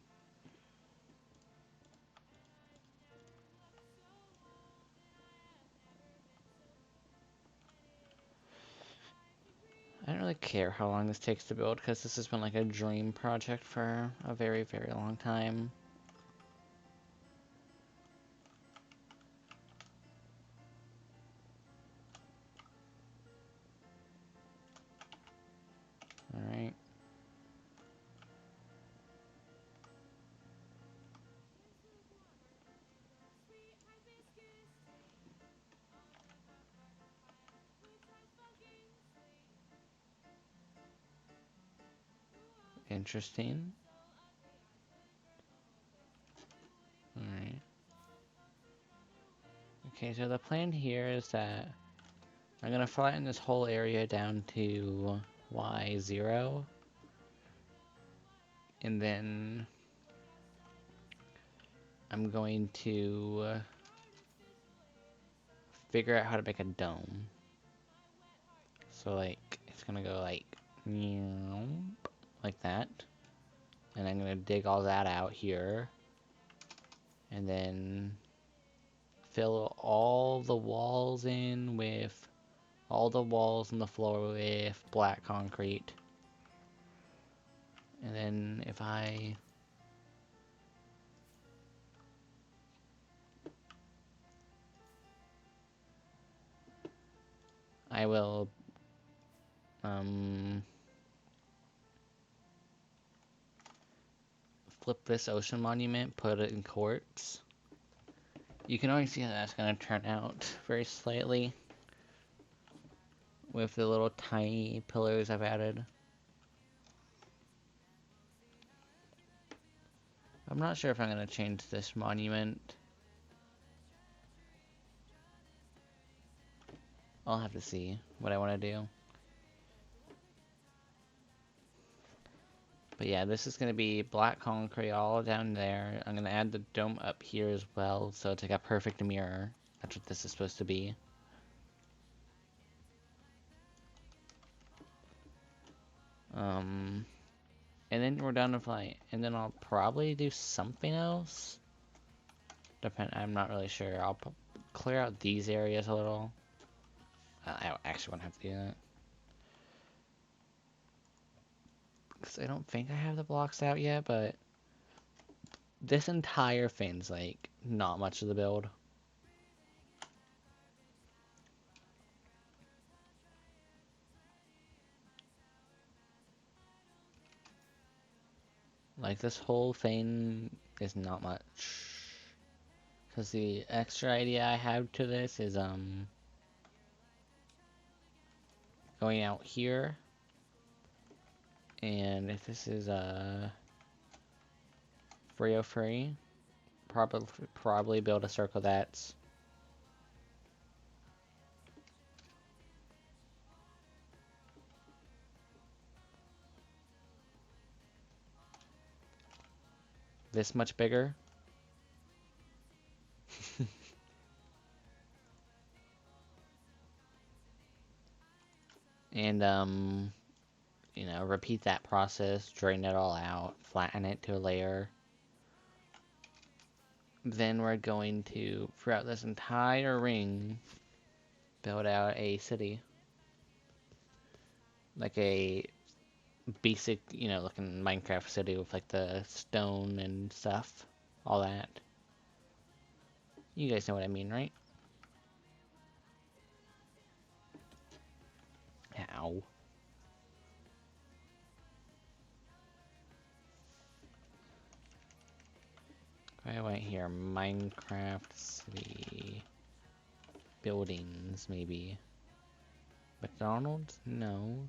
A: I don't really care how long this takes to build, because this has been like a dream project for a very, very long time. Alright. Interesting. Alright. Okay, so the plan here is that I'm gonna flatten this whole area down to Y0. And then I'm going to figure out how to make a dome. So like, it's gonna go like that. And I'm gonna dig all that out here. And then fill all the walls in with, all the walls and the floor with black concrete. And then if I will flip this ocean monument, put it in quartz. You can already see how that's going to turn out very slightly with the little tiny pillars I've added. I'm not sure if I'm going to change this monument. I'll have to see what I want to do. But yeah, this is going to be black concrete all down there. I'm going to add the dome up here as well, so it's like a perfect mirror. That's what this is supposed to be. And then we're done with like, and then I'll probably do something else. I'm not really sure. I'll clear out these areas a little. I actually won't have to do that. Because I don't think I have the blocks out yet, but this entire thing's like not much of the build. Like this whole thing is not much. Because the extra idea I have to this is going out here. And if this is 303, probably build a circle that's this much bigger. And you know, repeat that process, drain it all out, flatten it to a layer. Then we're going to, throughout this entire ring, build out a city. Like a basic, looking Minecraft city with like the stone and stuff, all that. You guys know what I mean, right? Ow. I went here, Minecraft city buildings, maybe. McDonald's? No.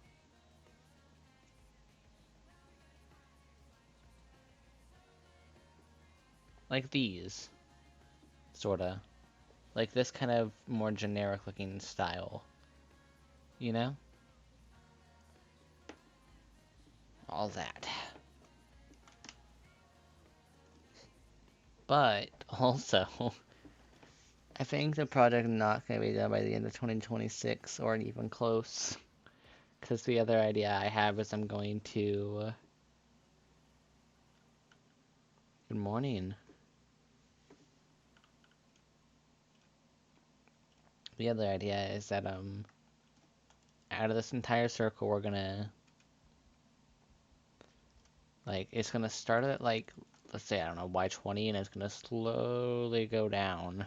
A: Like these, sorta. Like this kind of more generic looking style, you know? All that. But also, I think the project not going to be done by the end of 2026 or even close. Because the other idea I have is I'm going to. Good morning. The other idea is that out of this entire circle we're gonna it's gonna start at like, let's say, I don't know, Y20, and it's gonna slowly go down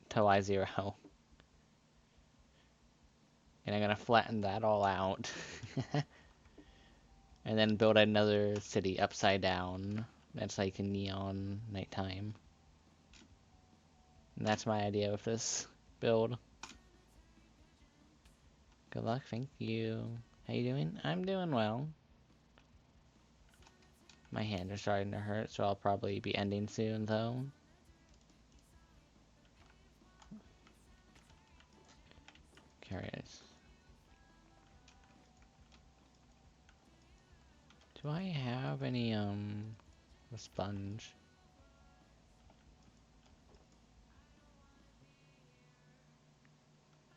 A: to Y0. And I'm gonna flatten that all out. And then build another city upside down. That's like a neon nighttime. And that's my idea with this build. Good luck, thank you. How you doing? I'm doing well. My hands are starting to hurt, so I'll probably be ending soon, though. Curious. Do I have any, a sponge?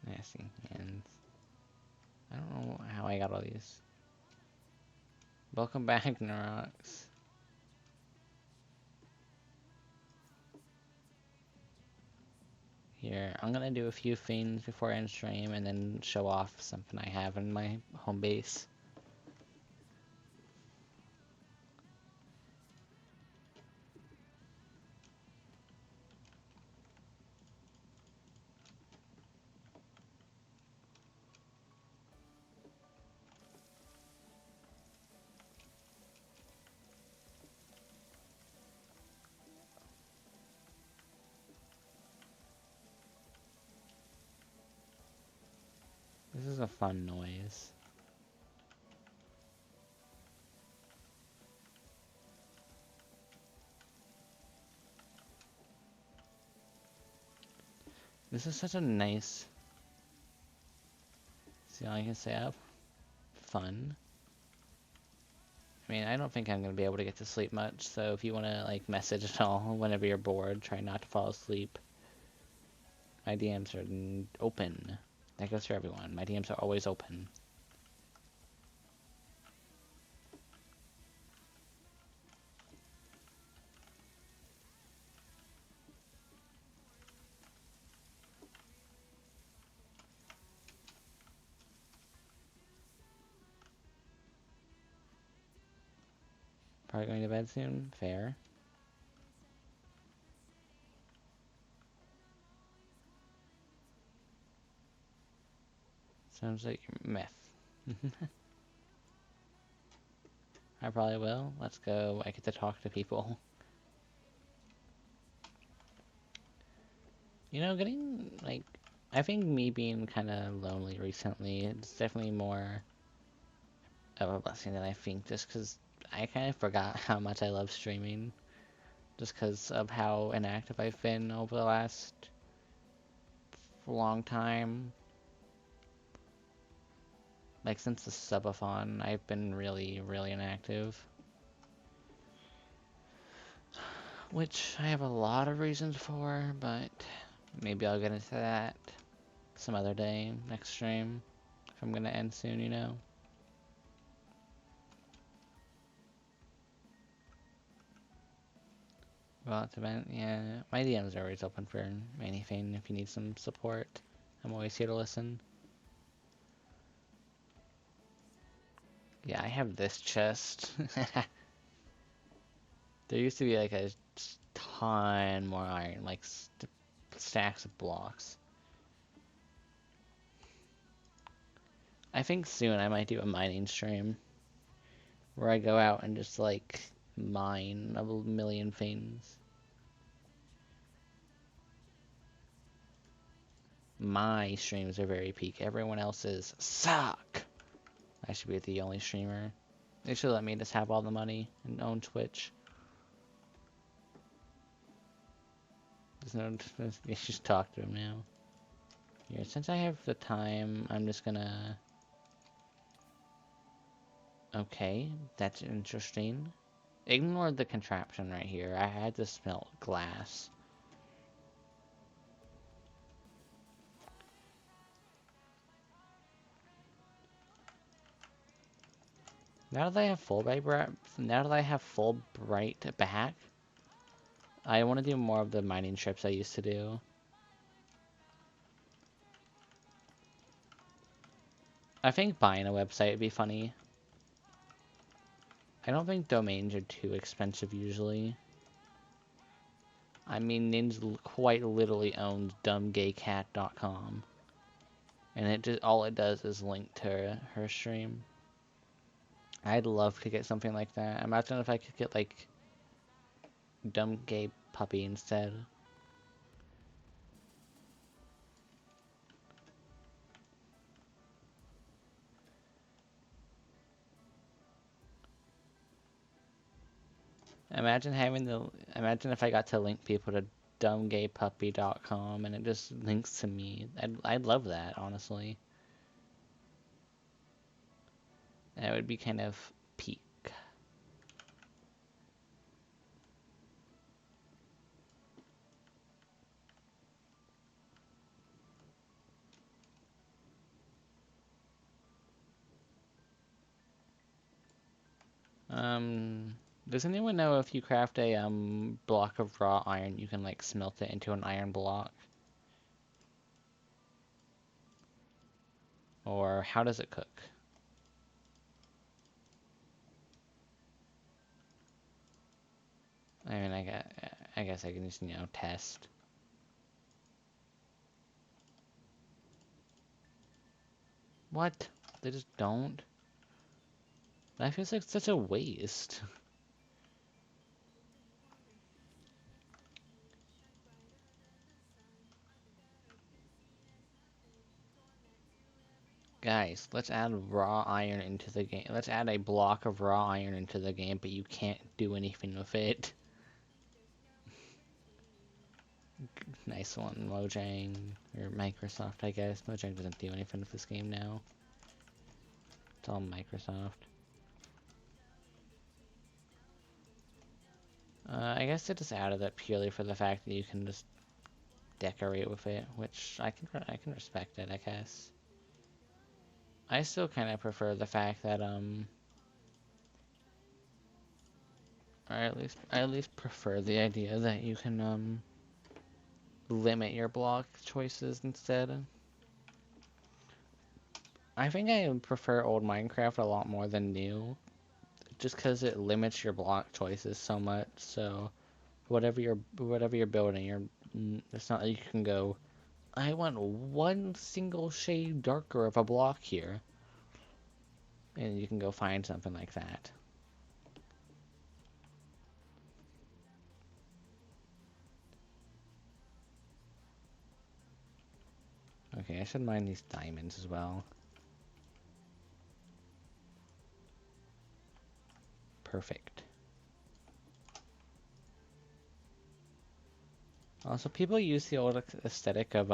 A: Nasty hands. I don't know how I got all these. Welcome back, Norox. Here, I'm gonna do a few things before I end stream and then show off something I have in my home base. This is a fun noise. This is such a nice... See all I can say up? Fun. I mean, I don't think I'm gonna be able to get to sleep much, so if you wanna, like, message at all whenever you're bored, try not to fall asleep. My DMs are open. That goes for everyone. My DMs are always open. Probably going to bed soon? Fair. Sounds like meth. I probably will. Let's go. I get to talk to people. Getting, like... I think me being kind of lonely recently, it's definitely more of a blessing than I think, just because I kind of forgot how much I love streaming. Just because of how inactive I've been over the last long time. Like, since the subathon, I've been really, really inactive. Which I have a lot of reasons for, but maybe I'll get into that some other day, next stream. If I'm gonna end soon. Well, it's event, yeah. My DMs are always open for anything if you need some support. I'm always here to listen. Yeah, I have this chest. There used to be like a ton more iron, like stacks of blocks. I think soon I might do a mining stream where I go out and just like mine a million things. My streams are very peak. Everyone else's suck. I should be the only streamer. They should let me just have all the money and own Twitch. There's no, you just talk to him now. Here, since I have the time, I'm just gonna... Okay, that's interesting. Ignore the contraption right here. I had to smelt glass. Now that I have full bright back, I want to do more of the mining trips I used to do. I think buying a website would be funny. I don't think domains are too expensive usually. I mean, Ninja quite literally owns dumbgaycat.com. And it just all it does is link to her stream. I'd love to get something like that. Imagine if I could get like dumb gay puppy instead. Imagine if I got to link people to dumbgaypuppy.com and it just links to me. I'd love that, honestly. That would be kind of peak. Does anyone know if you craft a block of raw iron, you can like smelt it into an iron block? Or how does it cook? I mean, I guess I can just, test. What? They just don't? That feels like such a waste. Guys, let's add raw iron into the game. Let's add a block of raw iron into the game, but you can't do anything with it. Nice one, Mojang. Or Microsoft, I guess. Mojang doesn't do anything with this game now. It's all Microsoft. I guess I just added that purely for the fact that you can just decorate with it, which I can respect it, I guess. I still kind of prefer the fact that or I at least prefer the idea that you can limit your block choices instead. I think I prefer old Minecraft a lot more than new, just because it limits your block choices so much. So whatever you're building, it's not like you can go, I want one single shade darker of a block here, and you can go find something like that. Okay, I should mine these diamonds as well. Perfect. Also, people use the old aesthetic of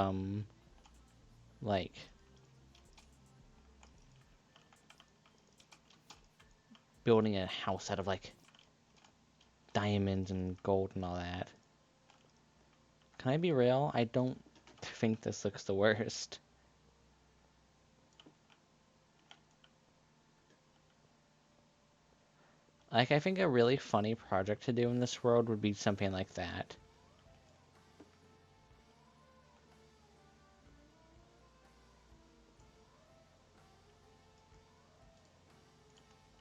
A: like building a house out of like diamonds and gold and all that. Can I be real? I don't think this looks the worst. Like, I think a really funny project to do in this world would be something like that.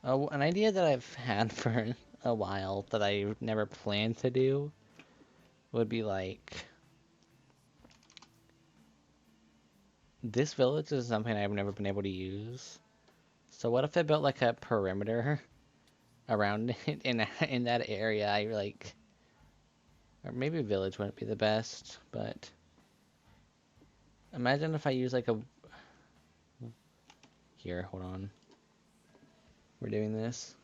A: An idea that I've had for a while that I never planned to do would be like, this village is something I've never been able to use. So what if I built like a perimeter around it in that area? I like, or maybe village wouldn't be the best, but imagine if I use like a, here, hold on. We're doing this.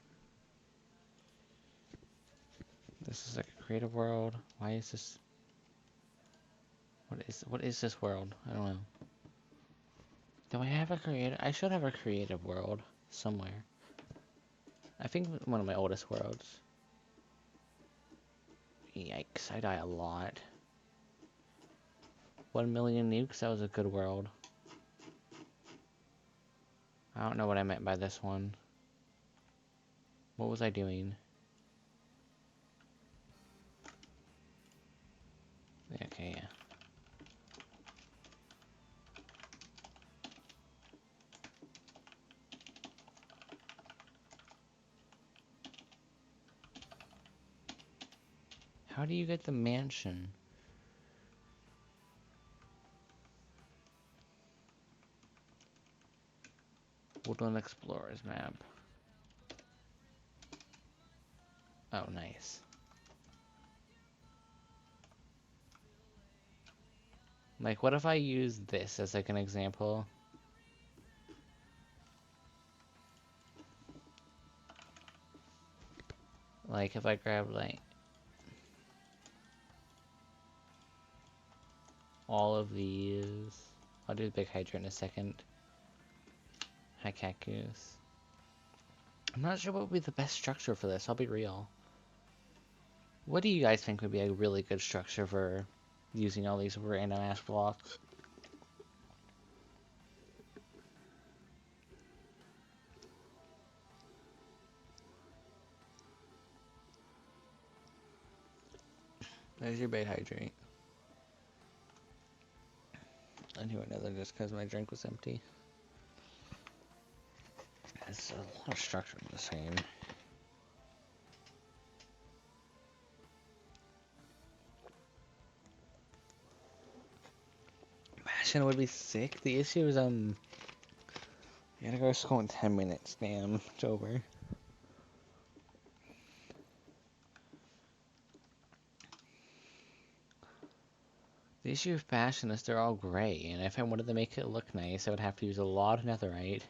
A: This is like a creative world. Why is this? What is this world? I don't know. Do I have a creative? I should have a creative world somewhere. I think one of my oldest worlds. Yikes, I die a lot. 1,000,000 nukes, that was a good world. I don't know what I meant by this one. What was I doing? Okay, yeah. How do you get the mansion? Woodland Explorers map. Oh, nice. Like, what if I use this as like an example? Like, if I grab like all of these. I'll do the big hydra in a second. Hi, cactus. I'm not sure what would be the best structure for this, I'll be real. What do you guys think would be a really good structure for using all these random ass blocks? There's your bait hydrate. I do another just because my drink was empty. There's a lot of structure in this game. Passion would be sick. The issue is, you gotta go to school in 10 minutes. Damn, it's over. The issue with Passion is they're all gray, and if I wanted to make it look nice, I would have to use a lot of netherite.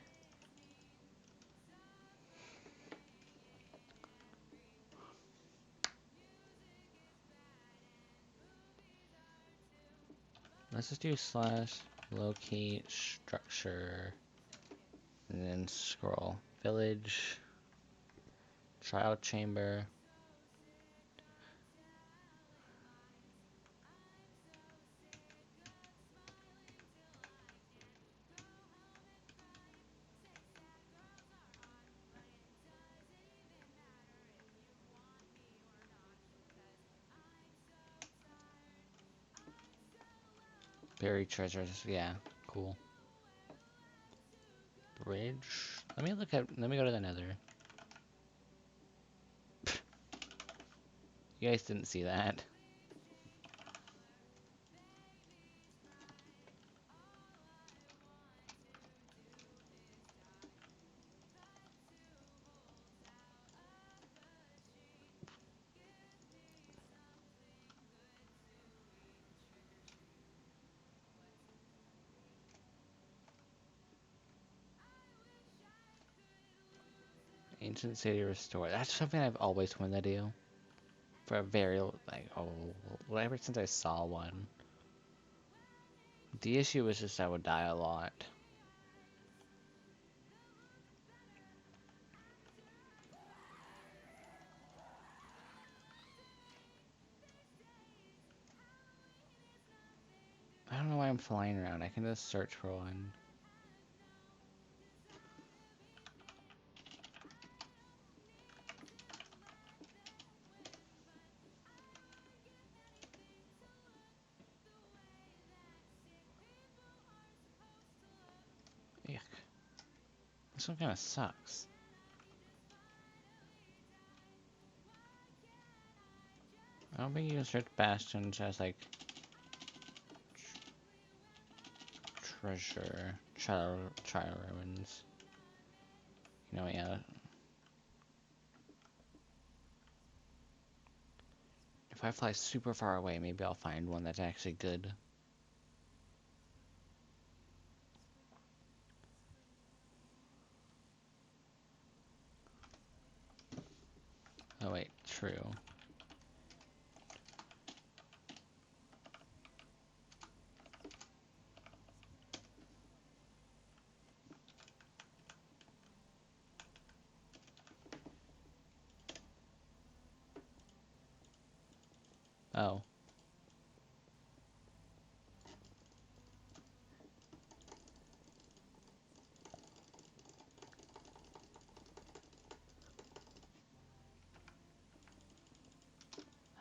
A: Let's just do slash locate structure and then scroll. Village, child chamber. Buried treasures, yeah, cool. Bridge. Let me go to the nether. You guys didn't see that. Ancient city restored. That's something I've always wanted to do. For a very, like, oh, well, ever since I saw one. The issue was just I would die a lot. I don't know why I'm flying around. I can just search for one. Yuck. This one kind of sucks. don't think you can search bastions as like treasure, trial ruins. You know, yeah. If I fly super far away, maybe I'll find one that's actually good. Oh wait, true. Oh.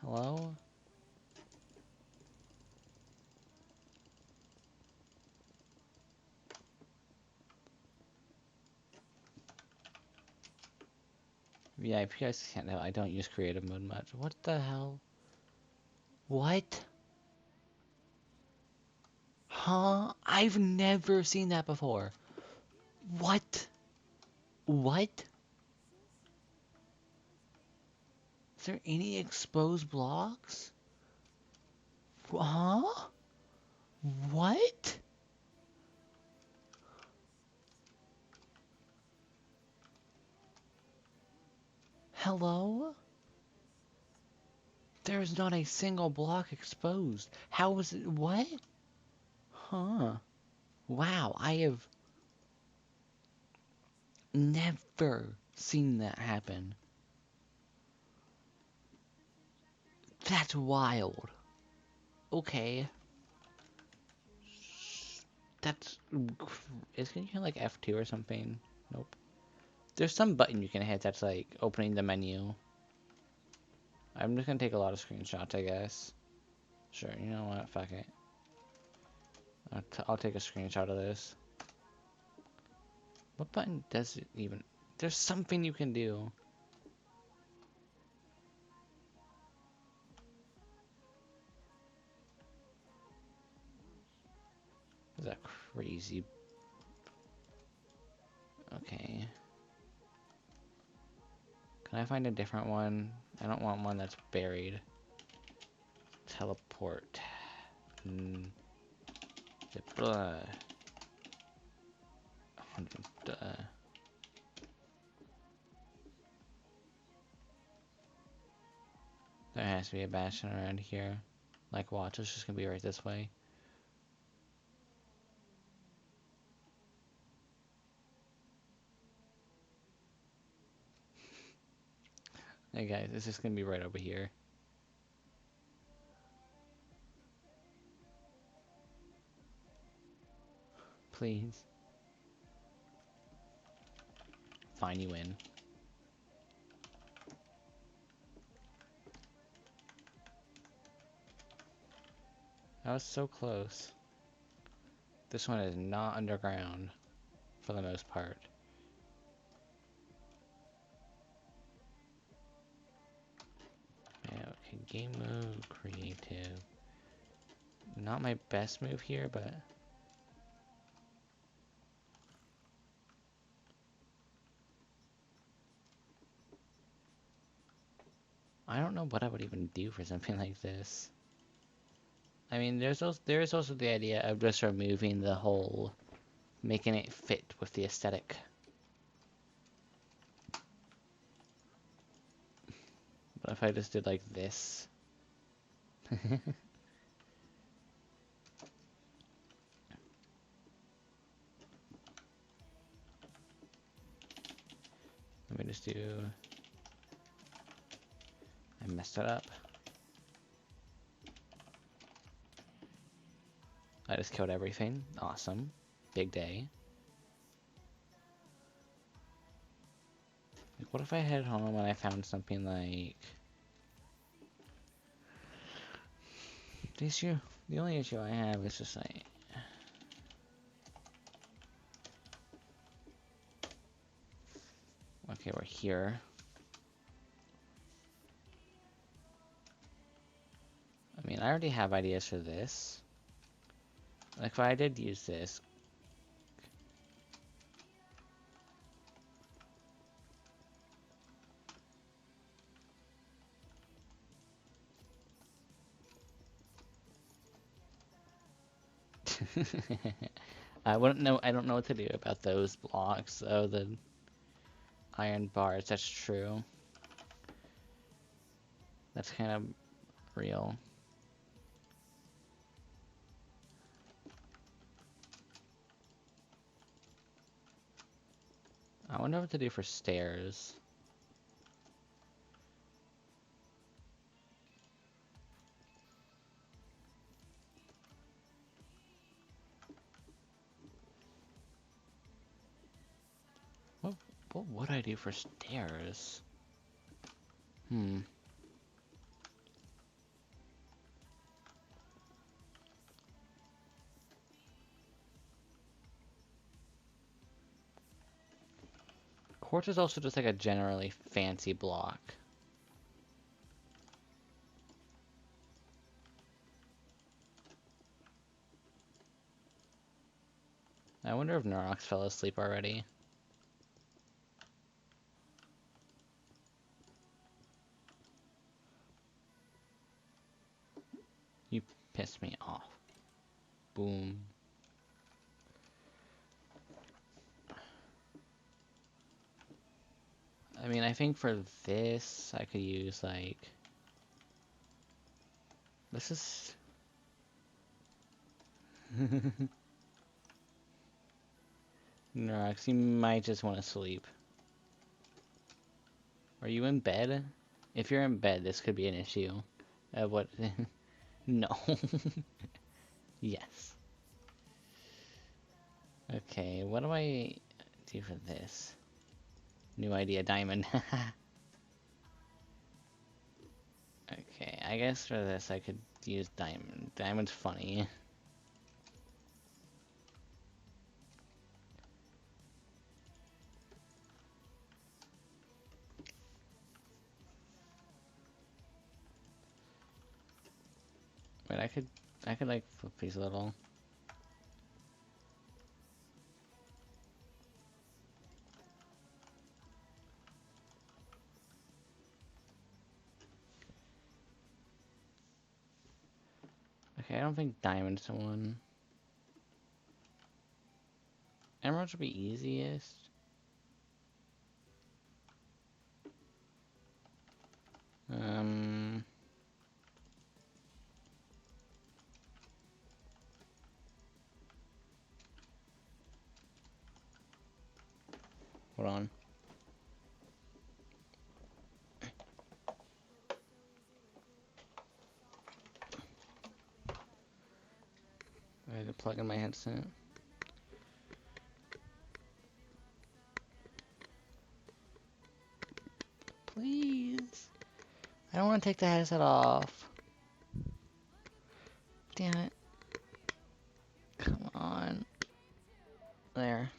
A: Hello? Yeah, if you guys can't know, I don't use creative mode much. What the hell? What? Huh? I've never seen that before. What? What? Is there any exposed blocks? Huh? What? Hello? There's not a single block exposed. How was it? What? Huh. Wow, I have never seen that happen. That's wild. Okay. That's... Isn't it like F2 or something? Nope. There's some button you can hit that's like opening the menu. I'm just gonna take a lot of screenshots, I guess. Sure, you know what? Fuck it. I'll take a screenshot of this. What button does it even... There's something you can do. Is that crazy? Okay. Can I find a different one? I don't want one that's buried. Teleport. Mm. Blah. Duh. There has to be a bastion around here. Like, watch, it's just gonna be right this way. Hey guys, it's just gonna be right over here. Please. Fine, you win. That was so close. This one is not underground, for the most part. Yeah, okay, game mode, creative. Not my best move here, but... I don't know what I would even do for something like this. I mean, there is also the idea of just removing the whole, making it fit with the aesthetic. But if I just did like this... Let me just do... I messed it up. I just killed everything. Awesome. Big day. Like, what if I head home and I found something like... The only issue I have is just like... Okay, we're here. I already have ideas for this. Like, if I did use this... I wouldn't know. I don't know what to do about those blocks. Oh, the iron bars. That's true. That's kind of real. I wonder what to do for stairs. What would I do for stairs? Quartz is also just like a generally fancy block. I wonder if Norox fell asleep already. You pissed me off. Boom. I mean, I think for this, I could use, like... This is... Norox, you might just want to sleep. Are you in bed? If you're in bed, this could be an issue. What? No. Yes. Okay, what do I do for this? New idea, diamond. Okay, I guess for this I could use diamond. Diamond's funny. Wait, I could like flip these a little. Okay, I don't think diamond's the one. Emeralds would be easiest. Hold on. I had to plug in my headset. Please. I don't want to take the headset off. Damn it. Come on. There.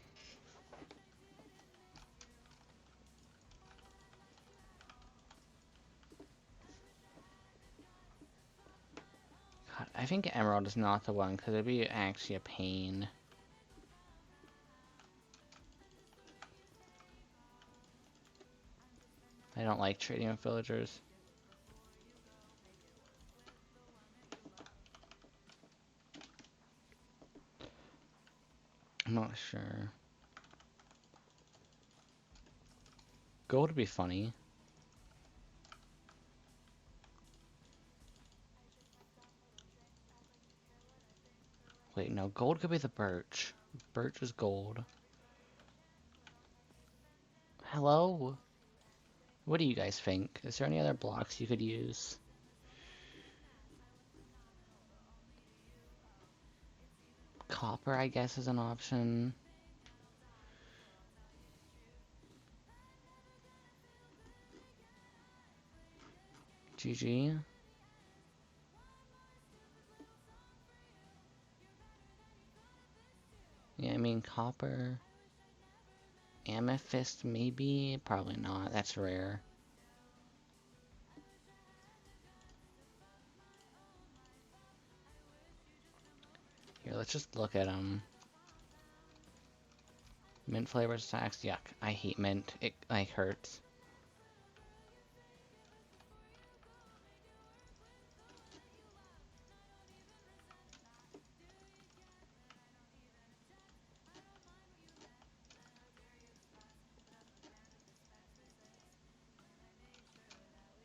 A: God, I think emerald is not the one, because it'd be actually a pain. I don't like trading with villagers. I'm not sure. Gold would be funny. Wait, no, gold could be the birch. Birch is gold. Hello? What do you guys think? Is there any other blocks you could use? Copper, I guess, is an option. GG. Yeah, I mean, copper. Amethyst, maybe? Probably not. That's rare. let's just look at them. Mint flavored snacks, yuck. I hate mint. It like hurts.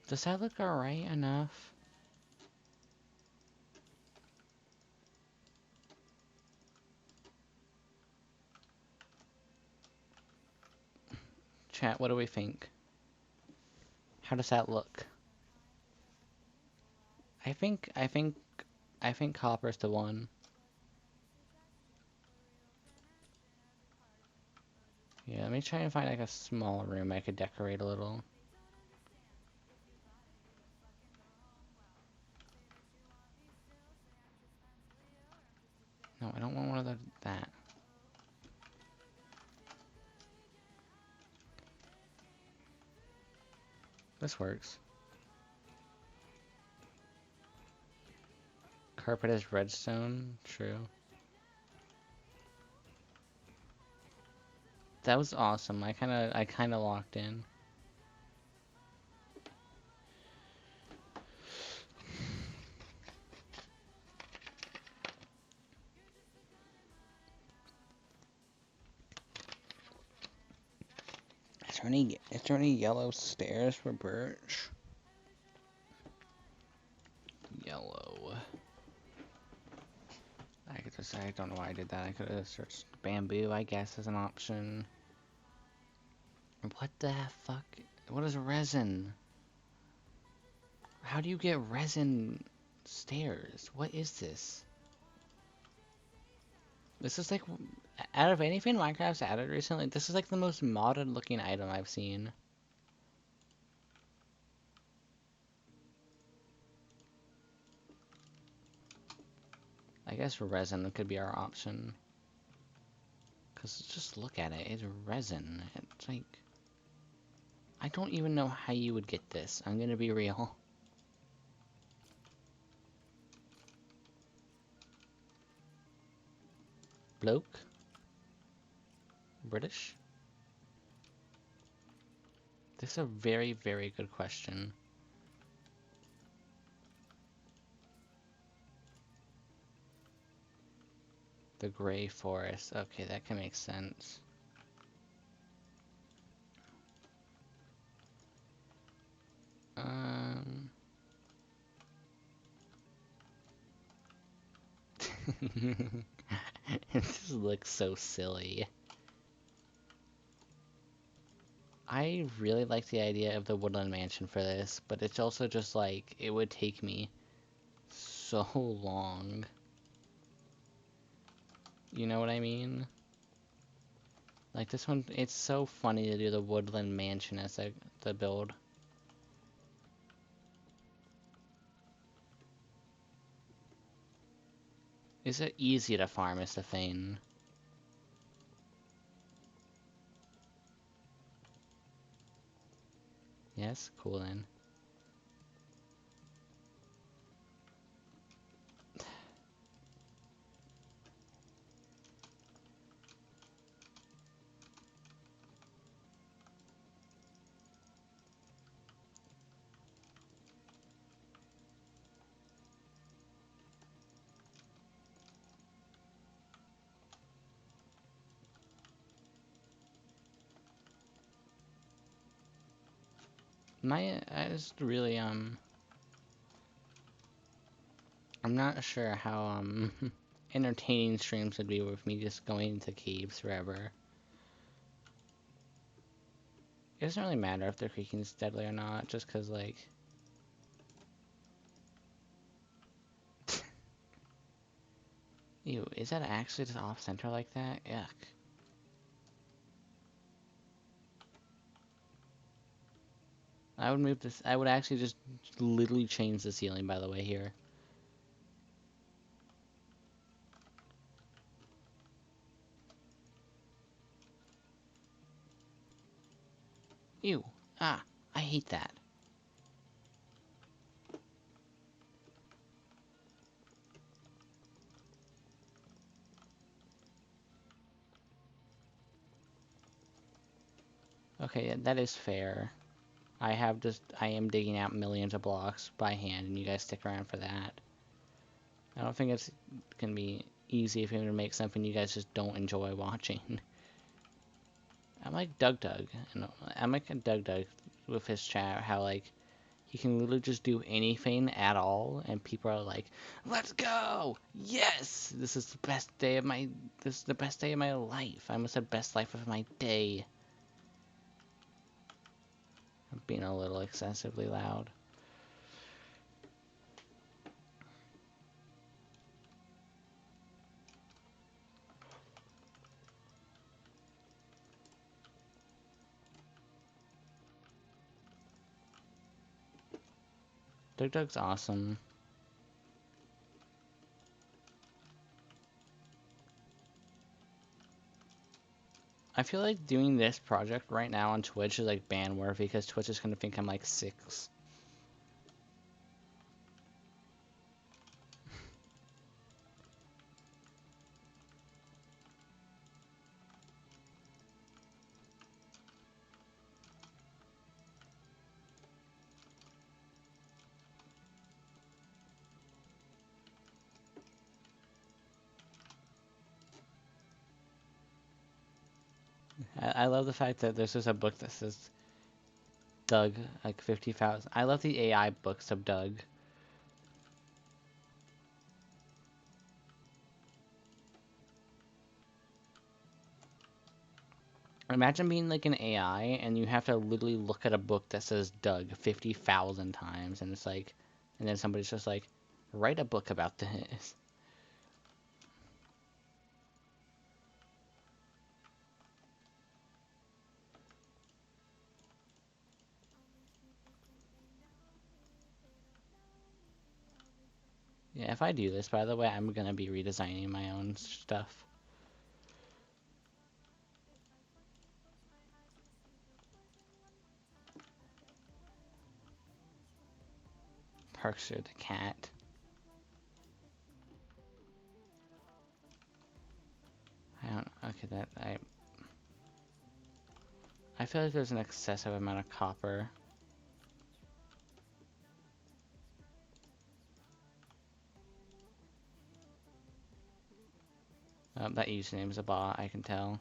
A: Does that look alright enough? Chat, what do we think? How does that look? I think copper's the one. Yeah, let me try and find like a small room I could decorate a little. No, I don't want one of that. This works. Carpet is redstone, true. That was awesome. I kinda locked in. Is there any yellow stairs for birch? Yellow. I don't know why I did that. I could have searched bamboo, I guess, as an option. What the fuck? What is resin? How do you get resin stairs? What is this? This is like, out of anything Minecraft's added recently, this is like the most modern looking item I've seen. I guess resin could be our option. Because just look at it, it's resin. It's like, I don't even know how you would get this. I'm gonna be real. Bloke? British? This is a very, very good question. The gray forest. Okay, that can make sense. This looks so silly. I really like the idea of the woodland mansion for this, but it's also just like, it would take me so long. You know what I mean? Like this one, it's so funny to do the woodland mansion as the build. Is it easy to farm is the thing? Yes? Cool then. I just really, I'm not sure how, entertaining streams would be with me just going into caves forever. It doesn't really matter if they're creaking steadily or not, just cause, like... Ew, is that actually just off-center like that? Yuck. I would move this, I would actually just literally change the ceiling, by the way, here. Ew. Ah, I hate that. Okay, that is fair. I am digging out millions of blocks by hand, and you guys stick around for that. I don't think it's gonna be easy if you're gonna make something you guys just don't enjoy watching. I'm like Doug Doug, I'm like a Doug Doug with his chat, how like he can literally just do anything at all, and people are like, "Let's go! Yes! This is the best day of my life. I almost said best life of my day." I'm being a little excessively loud. Doug Doug's awesome. I feel like doing this project right now on Twitch is like ban worthy because Twitch is gonna think I'm like 6. I love the fact that there's just a book that says Doug, like 50,000. I love the AI books of Doug. Imagine being like an AI and you have to literally look at a book that says Doug 50,000 times, and it's like, and then somebody's just like, write a book about this. Yeah, if I do this, by the way, I'm gonna be redesigning my own stuff. Parkster the cat. I don't. Okay, I feel like there's an excessive amount of copper. That username is a bot, I can tell.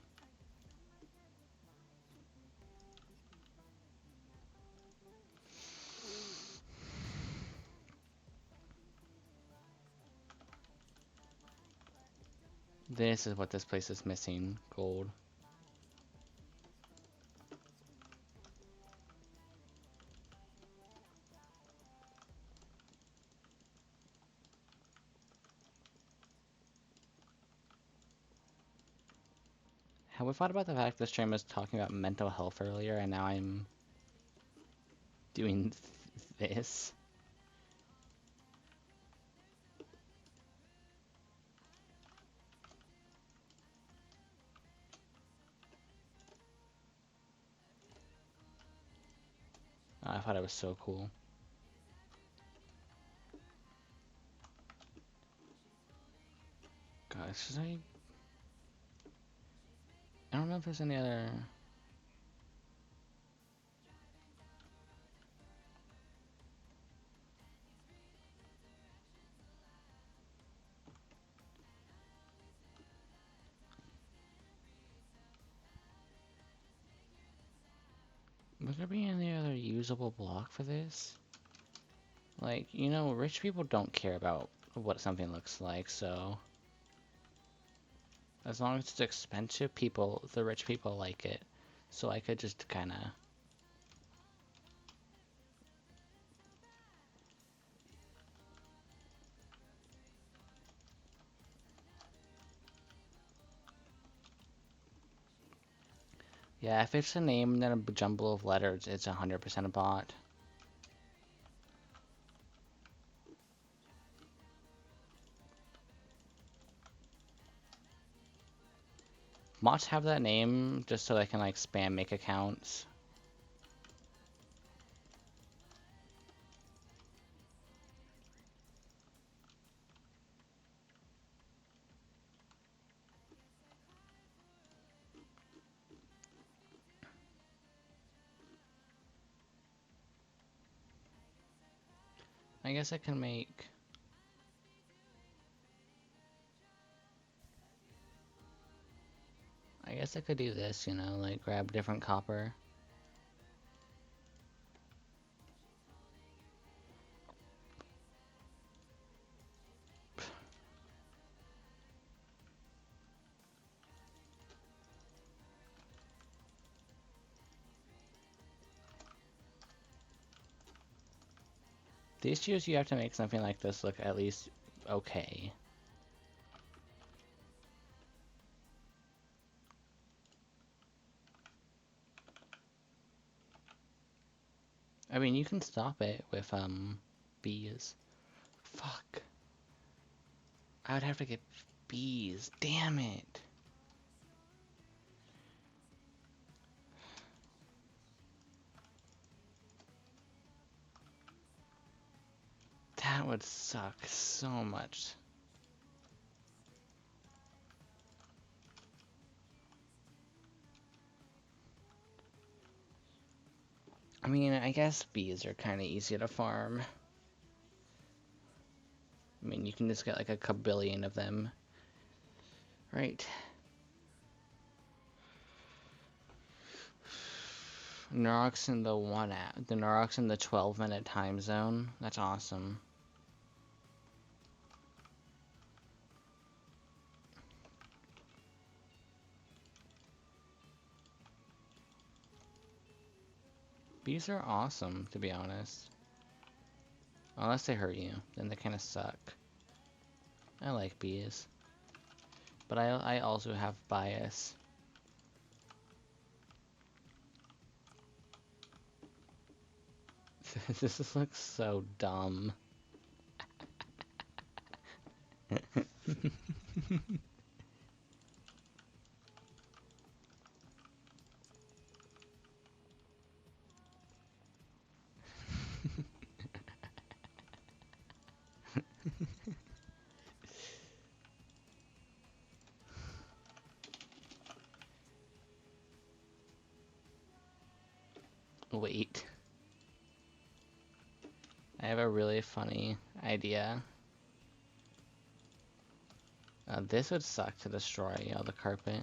A: This is what this place is missing. Gold. Have we thought about the fact this stream was talking about mental health earlier, and now I'm doing this? Oh, I thought it was so cool. Gosh, I don't know if there's any other... Would there be any other usable block for this? Like, you know, rich people don't care about what something looks like, so... As long as it's expensive, the rich people like it. So I could just kinda... Yeah, if it's a name and then a jumble of letters, it's 100% a bot. Bots have that name just so they can like spam make accounts. I guess I can make... I guess I could do this, you know, like grab different copper. The issue is you have to make something like this look at least okay. I mean, you can stop it with, bees. Fuck. I would have to get bees. Damn it. That would suck so much. I mean, I guess bees are kind of easy to farm. I mean, you can just get like a kabillion of them. Right. Narok's in the the Narok's in the 12-minute time zone. That's awesome. Bees are awesome, to be honest. Unless they hurt you, then they kind of suck. I like bees. But I also have bias. This looks so dumb. Wait. I have a really funny idea. This would suck to destroy, the carpet.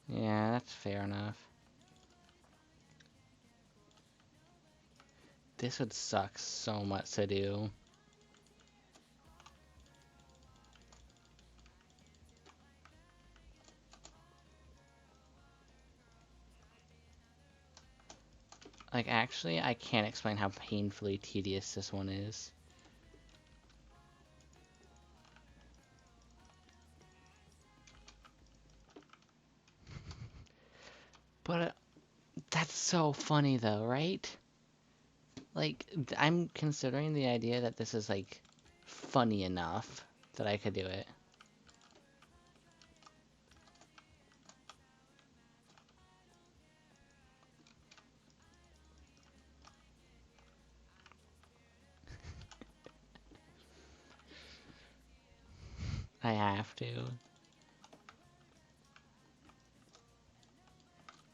A: Yeah, that's fair enough. This would suck so much to do. Like, actually, I can't explain how painfully tedious this one is. But that's so funny, though, right? Like, I'm considering the idea that this is, like, funny enough that I could do it. I have to.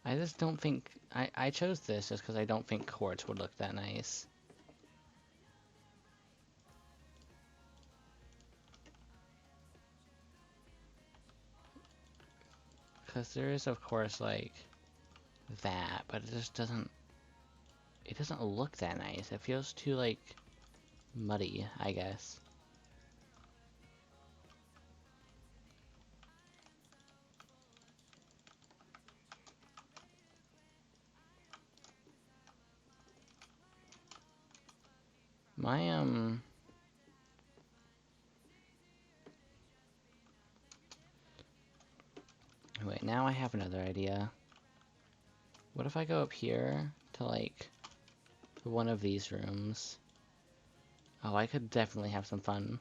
A: I just don't think... I chose this just because I don't think quartz would look that nice. Because there is, of course, like, that, but it just doesn't... It doesn't look that nice. It feels too, like, muddy, I guess. My, now I have another idea. What if I go up here to, like, one of these rooms? Oh, I could definitely have some fun.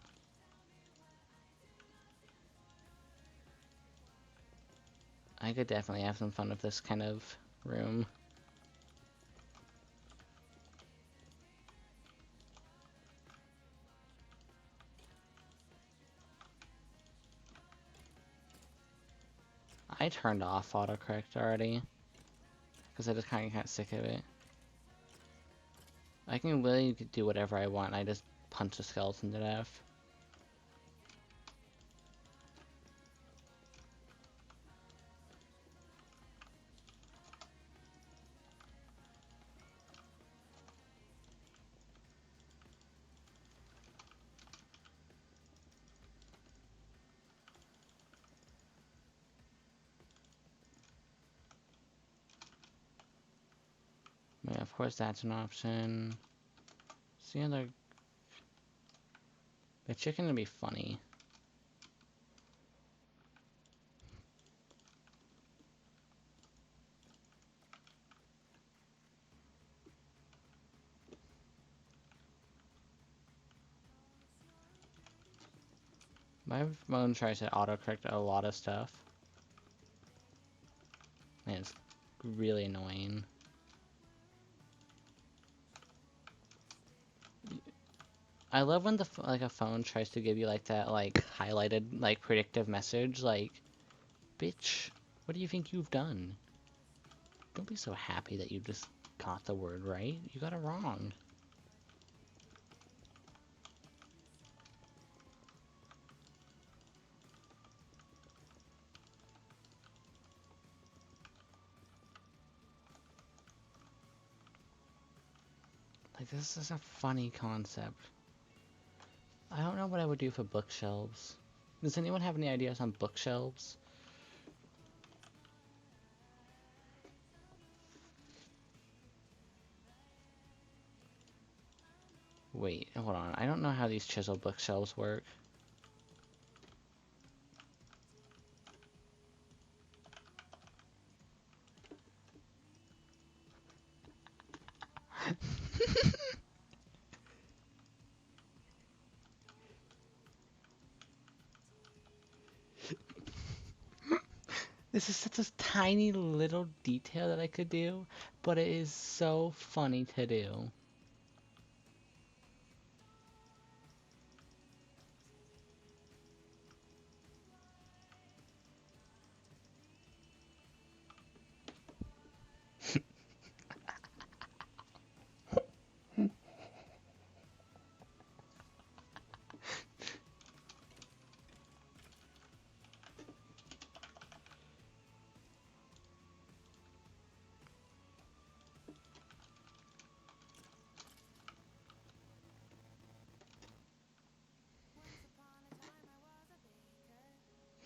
A: I could definitely have some fun with this kind of room. I turned off autocorrect already, because I just kind of got sick of it. I can literally do whatever I want. I just punch a skeleton to death. Yeah, of course that's an option. See, the chicken would be funny. My phone tries to autocorrect a lot of stuff. And it's really annoying. I love when like a phone tries to give you like that like highlighted like predictive message like, bitch, what do you think you've done? Don't be so happy that you just got the word right. You got it wrong. Like, this is a funny concept. I don't know what I would do for bookshelves. Does anyone have any ideas on bookshelves? Wait, hold on. I don't know how these chisel bookshelves work. This is such a tiny little detail that I could do, but it is so funny to do.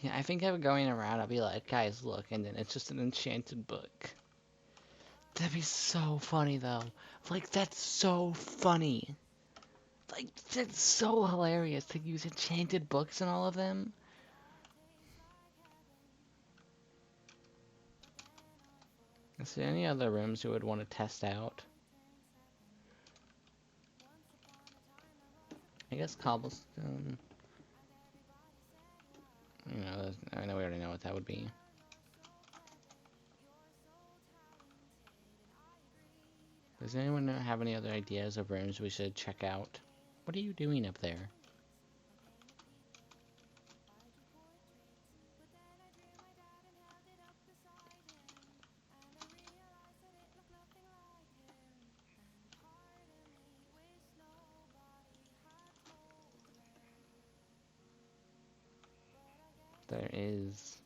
A: Yeah, I think I'm going around, I'll be like, guys, look, and then it's just an enchanted book. That'd be so funny, though. Like, that's so funny. Like, that's so hilarious to use enchanted books in all of them. Is there any other rooms you would want to test out? I guess cobblestone. You know, I know we already know what that would be. Does anyone have any other ideas of rooms we should check out? What are you doing up there? There is.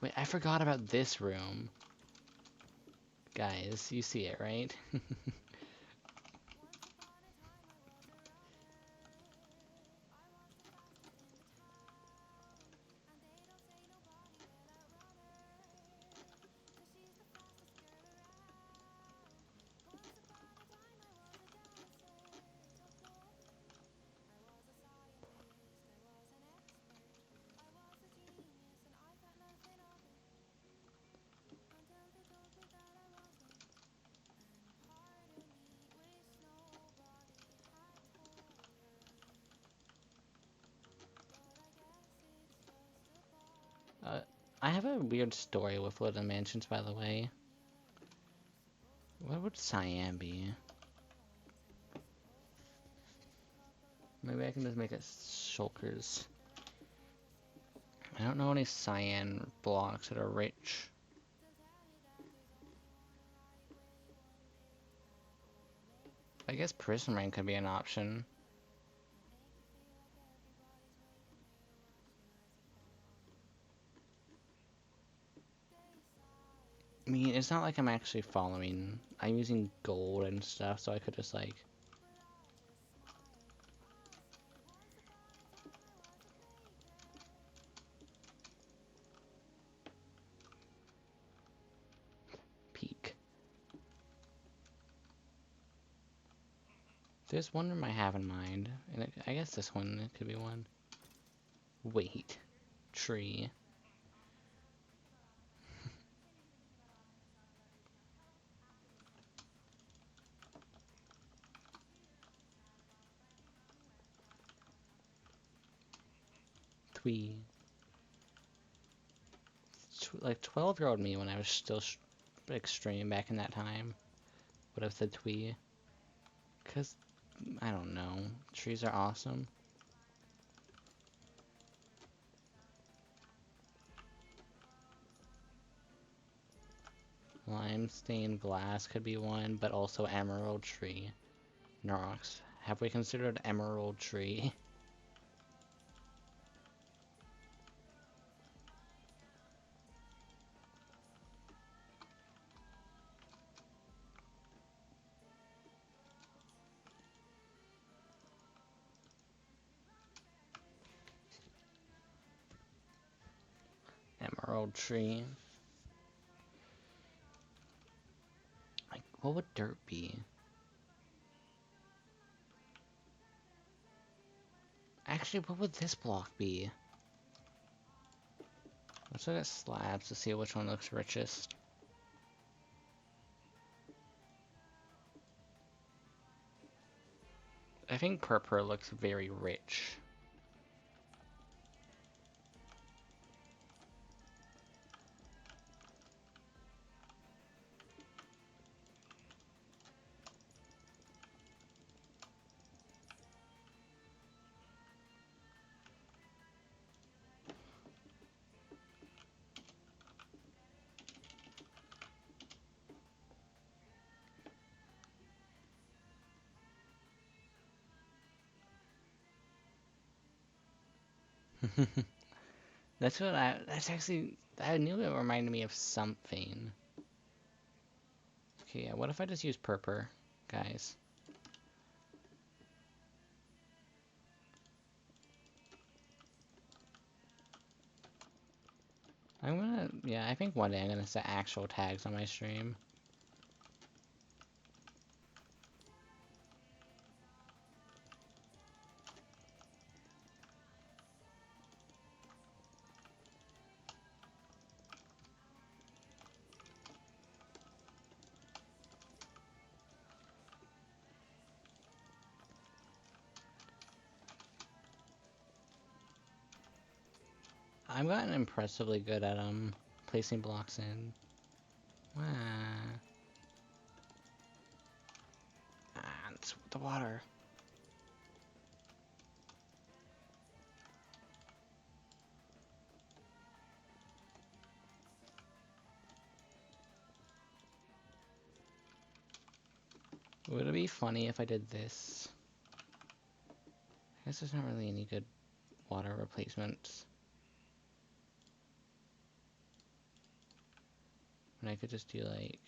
A: Wait, I forgot about this room. Guys, you see it, right? Uh, I have a weird story with little mansions, by the way. What would cyan be? Maybe I can just make it shulkers. I don't know any cyan blocks that are rich. I guess prismarine could be an option. I mean, it's not like I'm actually following. I'm using gold and stuff, so I could just like... peek. There's one room I have in mind, and I guess this one could be one. Wait. Tree. Twee. Like 12-year-old me when I was still extreme back in that time would have said twee. Because, I don't know. Trees are awesome. Lime stained glass could be one, but also emerald tree. Norox. Have we considered emerald tree? Emerald tree. Like, what would dirt be? Actually, what would this block be? Let's look at slabs to see which one looks richest. I think purple looks very rich. That's actually, I knew it reminded me of something. Okay, yeah, what if I just use purple, guys? Yeah, I think one day I'm gonna set actual tags on my stream. I've gotten impressively good at placing blocks in. Wow. Ah, it's the water. Would it be funny if I did this? I guess there's not really any good water replacements. And I could just do like...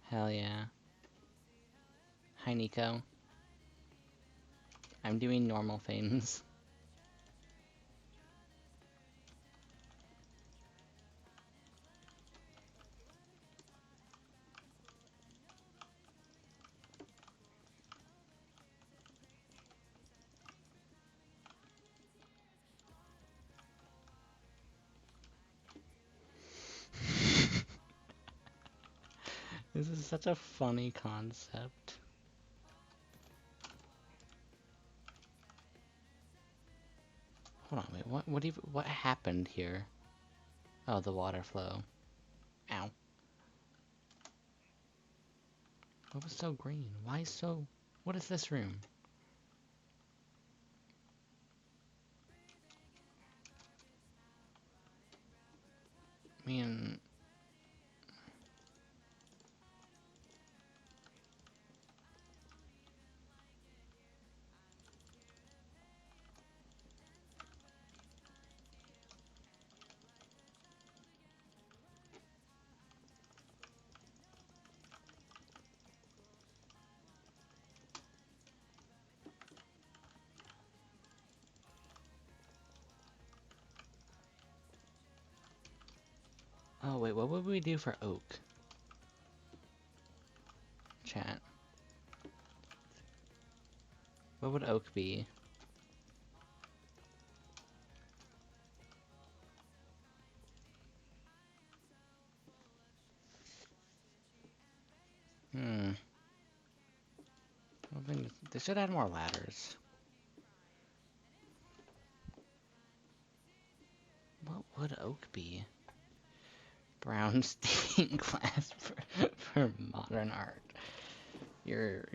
A: Hell yeah. Hi, Nico. I'm doing normal things. This is such a funny concept. Hold on, wait, what happened here? Oh, the water flow. Ow. What was so green? Why so... What is this room? I mean... Oh, wait, what would we do for oak? Chat. What would oak be? I think they should add more ladders. What would oak be? Brown stained glass for modern art. You're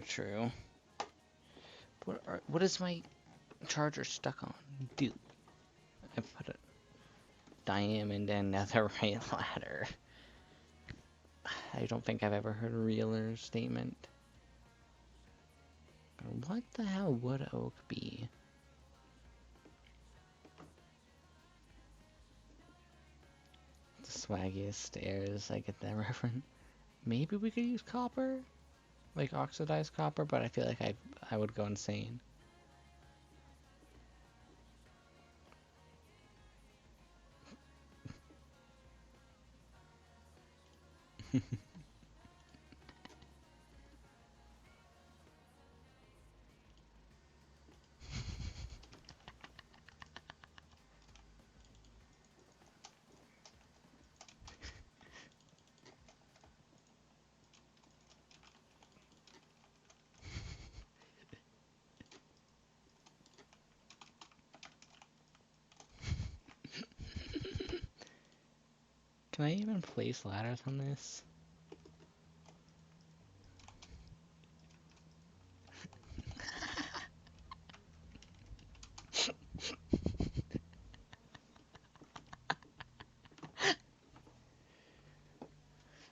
A: true. What is my charger stuck on? Dude, I put a diamond and netherite ladder. I don't think I've ever heard a realer statement. What the hell would oak be? The swaggiest stairs, I get that reference. Maybe we could use copper? Like oxidized copper, but I feel like I would go insane. Can I even place ladders on this?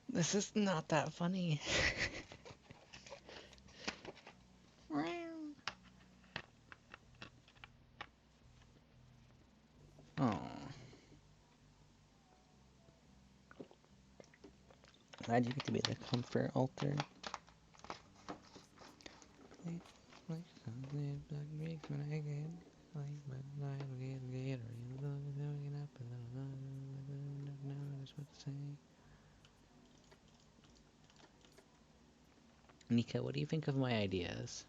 A: This is not that funny. Oh. Glad you get to be the comfort altar. Nika, what do you think of my ideas?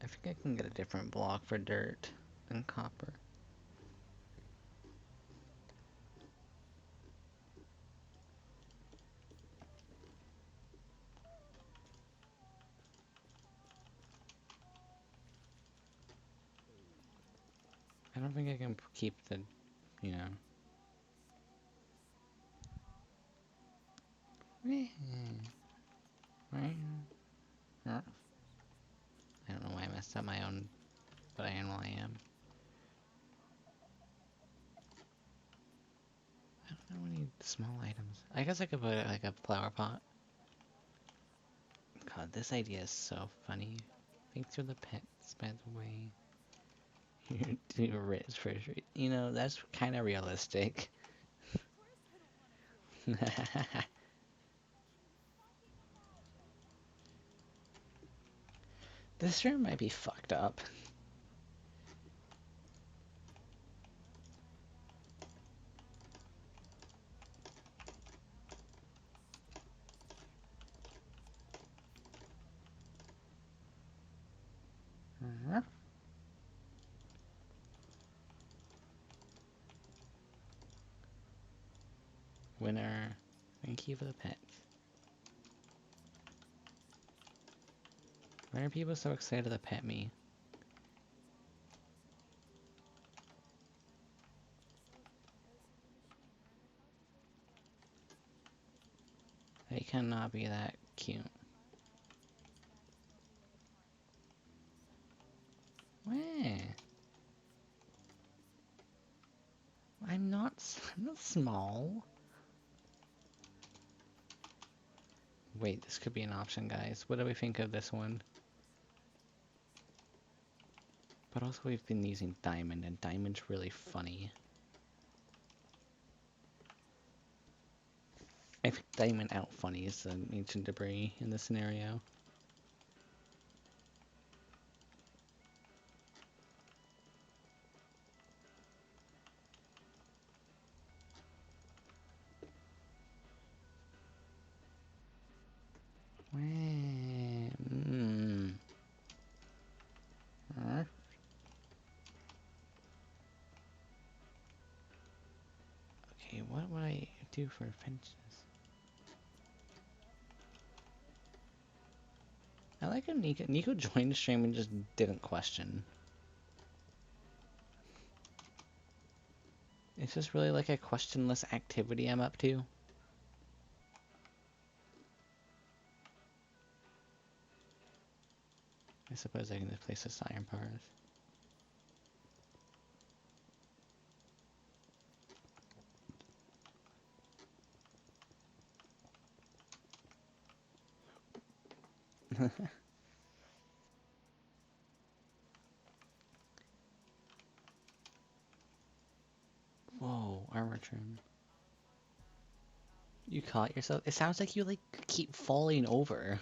A: I think I can get a different block for dirt and copper. I don't think I can keep the, you know. I don't know why I messed up my own, but I am what I am. I don't know any small items. I guess I could put like a flower pot. God, this idea is so funny. Think through the pets, by the way. You're too rich for sure. You know, that's kind of realistic. This room might be fucked up. Winner. Thank you for the pets. Why are people so excited to pet me? They cannot be that cute. Where? I'm not small. Wait, this could be an option, guys. What do we think of this one? But also we've been using diamond, and diamond's really funny. I think diamond out funnies the ancient debris in this scenario. Okay, what would I do for fences? I like how Nico joined the stream and just didn't question. It's just really like a questionless activity I'm up to. I suppose I can just place the iron bars. Whoa, armor trim. You caught yourself? It sounds like you like keep falling over.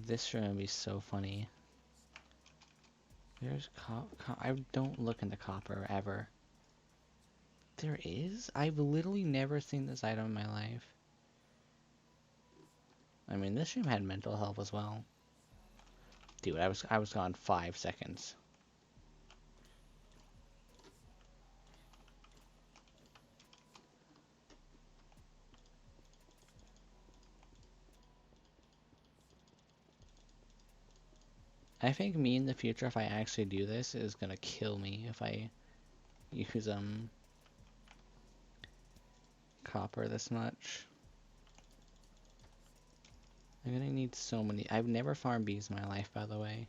A: This should be so funny. There's I don't look into copper ever. There is? I've literally never seen this item in my life. I mean, this room had mental health as well. Dude, I was gone 5 seconds. I think me in the future, if I actually do this, is gonna kill me if I use copper this much. I'm gonna need so many. I've never farmed bees in my life, by the way.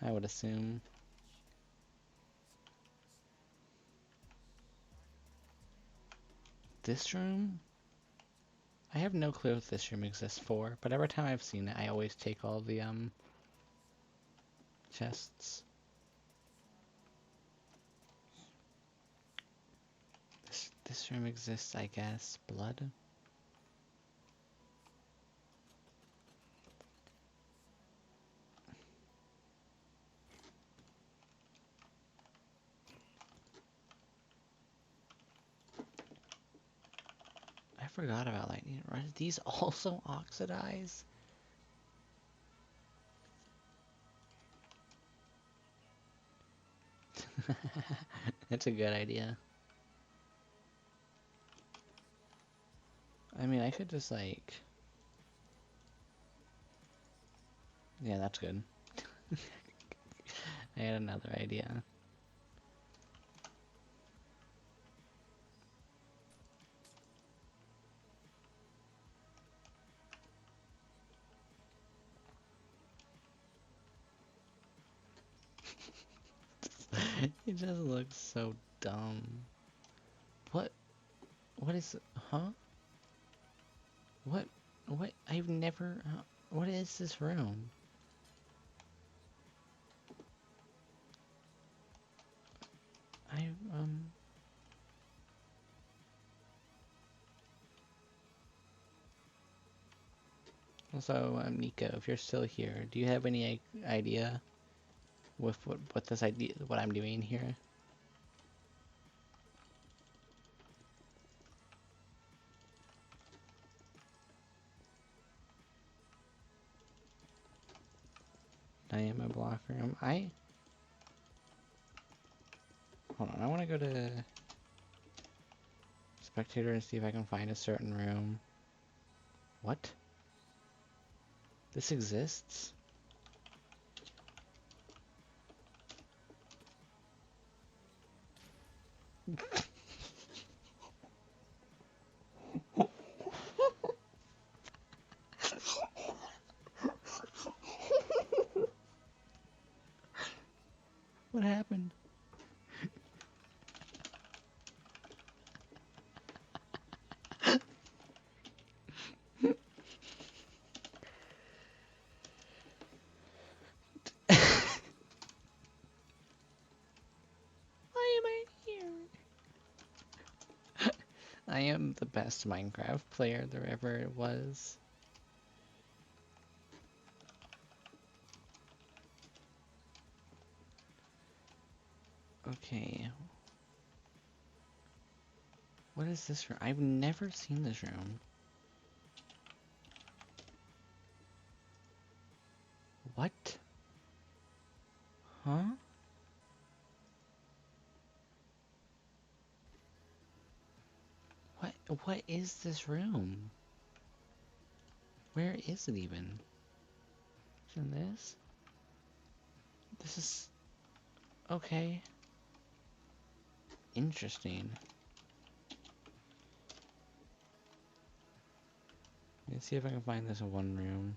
A: I would assume. This room? I have no clue what this room exists for, but every time I've seen it, I always take all the, chests. This room exists, I guess. Blood? I forgot about lightning. Are these also oxidize? That's a good idea. I mean, I could just like... Yeah, that's good. I had another idea. It just looks so dumb. What? What is... Huh? What? What? I've never... what is this room? I, So, Nico, if you're still here, do you have any idea with what I'm doing here? I am a block room. Hold on, I want to go to spectator and see if I can find a certain room. What? This exists? What happened? Why am I here? I am the best Minecraft player there ever was. Okay. What is this room? I've never seen this room. What? Huh? What is this room? Where is it even? Is it in this? This is... okay. Interesting. Let's see if I can find this in one room.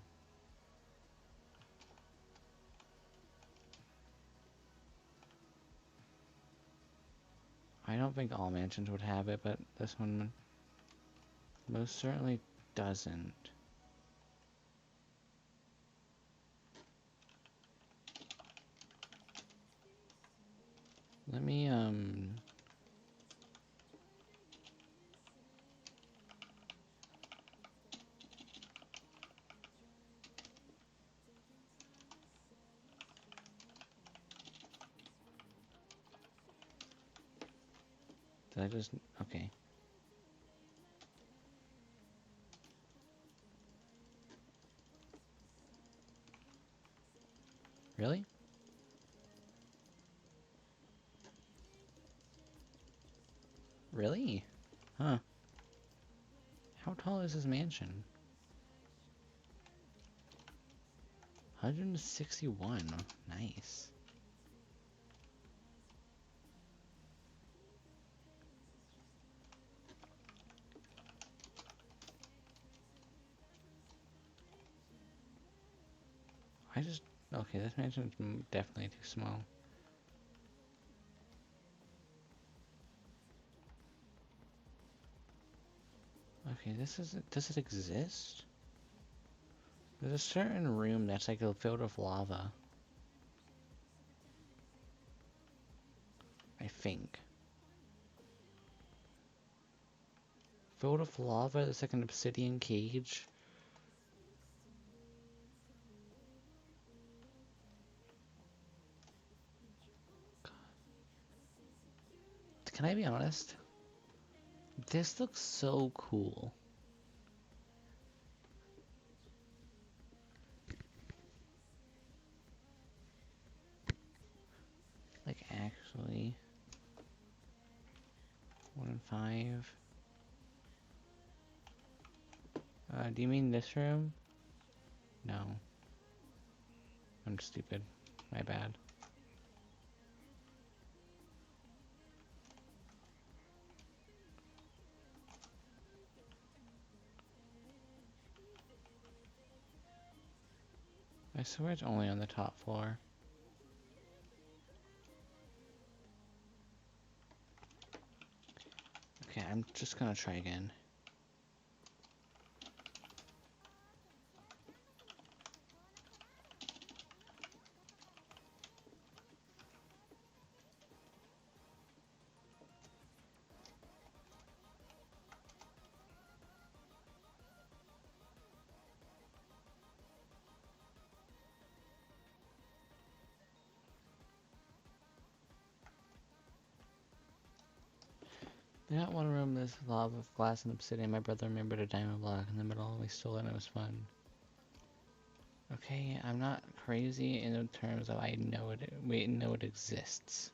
A: I don't think all mansions would have it, but this one most certainly doesn't. Let me, did I just... okay. Really? Really? Huh. How tall is this mansion? 161. Nice. Okay, this mansion's definitely too small. Okay, does it exist? There's a certain room that's like filled with lava. I think. Filled with lava, there's like an obsidian cage. Can I be honest? This looks so cool. Like, actually. 1 in 5. Do you mean this room? No. I'm stupid. My bad. I swear it's only on the top floor. Okay, I'm just gonna try again. That one room, there's a lot of glass and obsidian. My brother remembered a diamond block in the middle, and we stole it, and it was fun. Okay, I'm not crazy in the terms of I know it. We know it exists.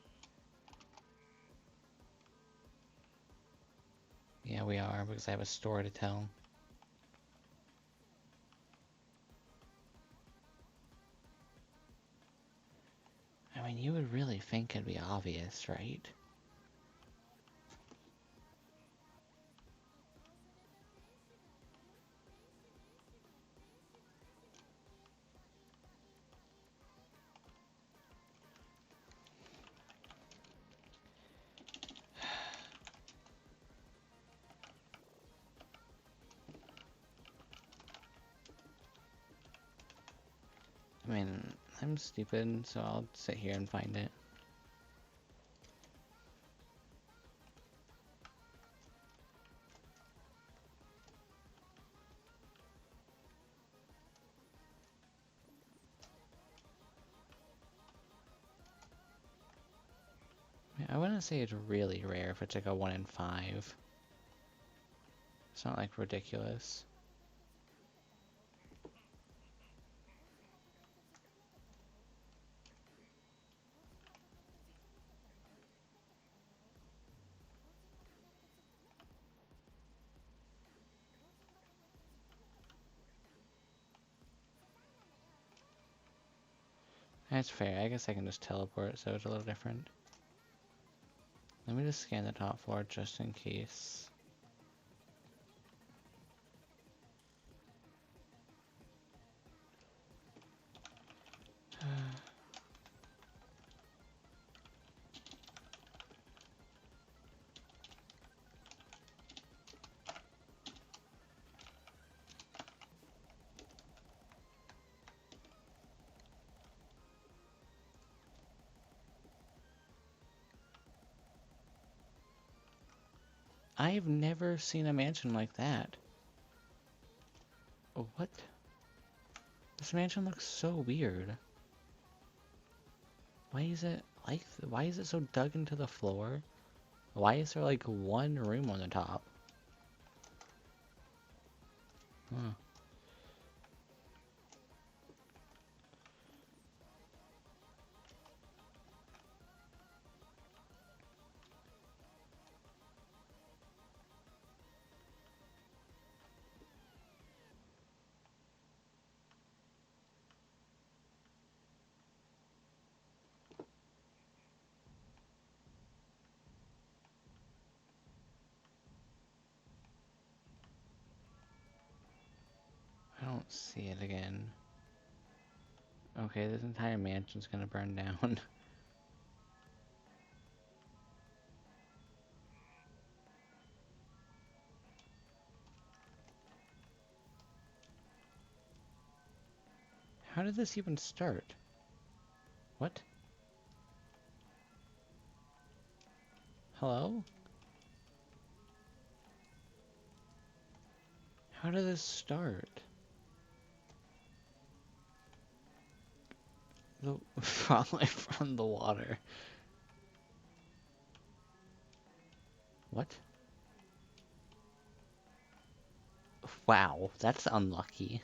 A: Yeah, we are, because I have a story to tell. I mean, you would really think it'd be obvious, right? I mean, I'm stupid, so I'll sit here and find it. I wouldn't say it's really rare if it's like a 1 in 5. It's not like ridiculous. That's fair. I guess I can just teleport, so it's a little different. Let me just scan the top floor just in case. I've never seen a mansion like that. What? This mansion looks so weird. Why is it like? Why is it so dug into the floor? Why is there like one room on the top? Huh. I don't see it again. Okay, this entire mansion's gonna burn down. How did this even start? What? Hello? How did this start? Probably from the water. What? Wow, that's unlucky.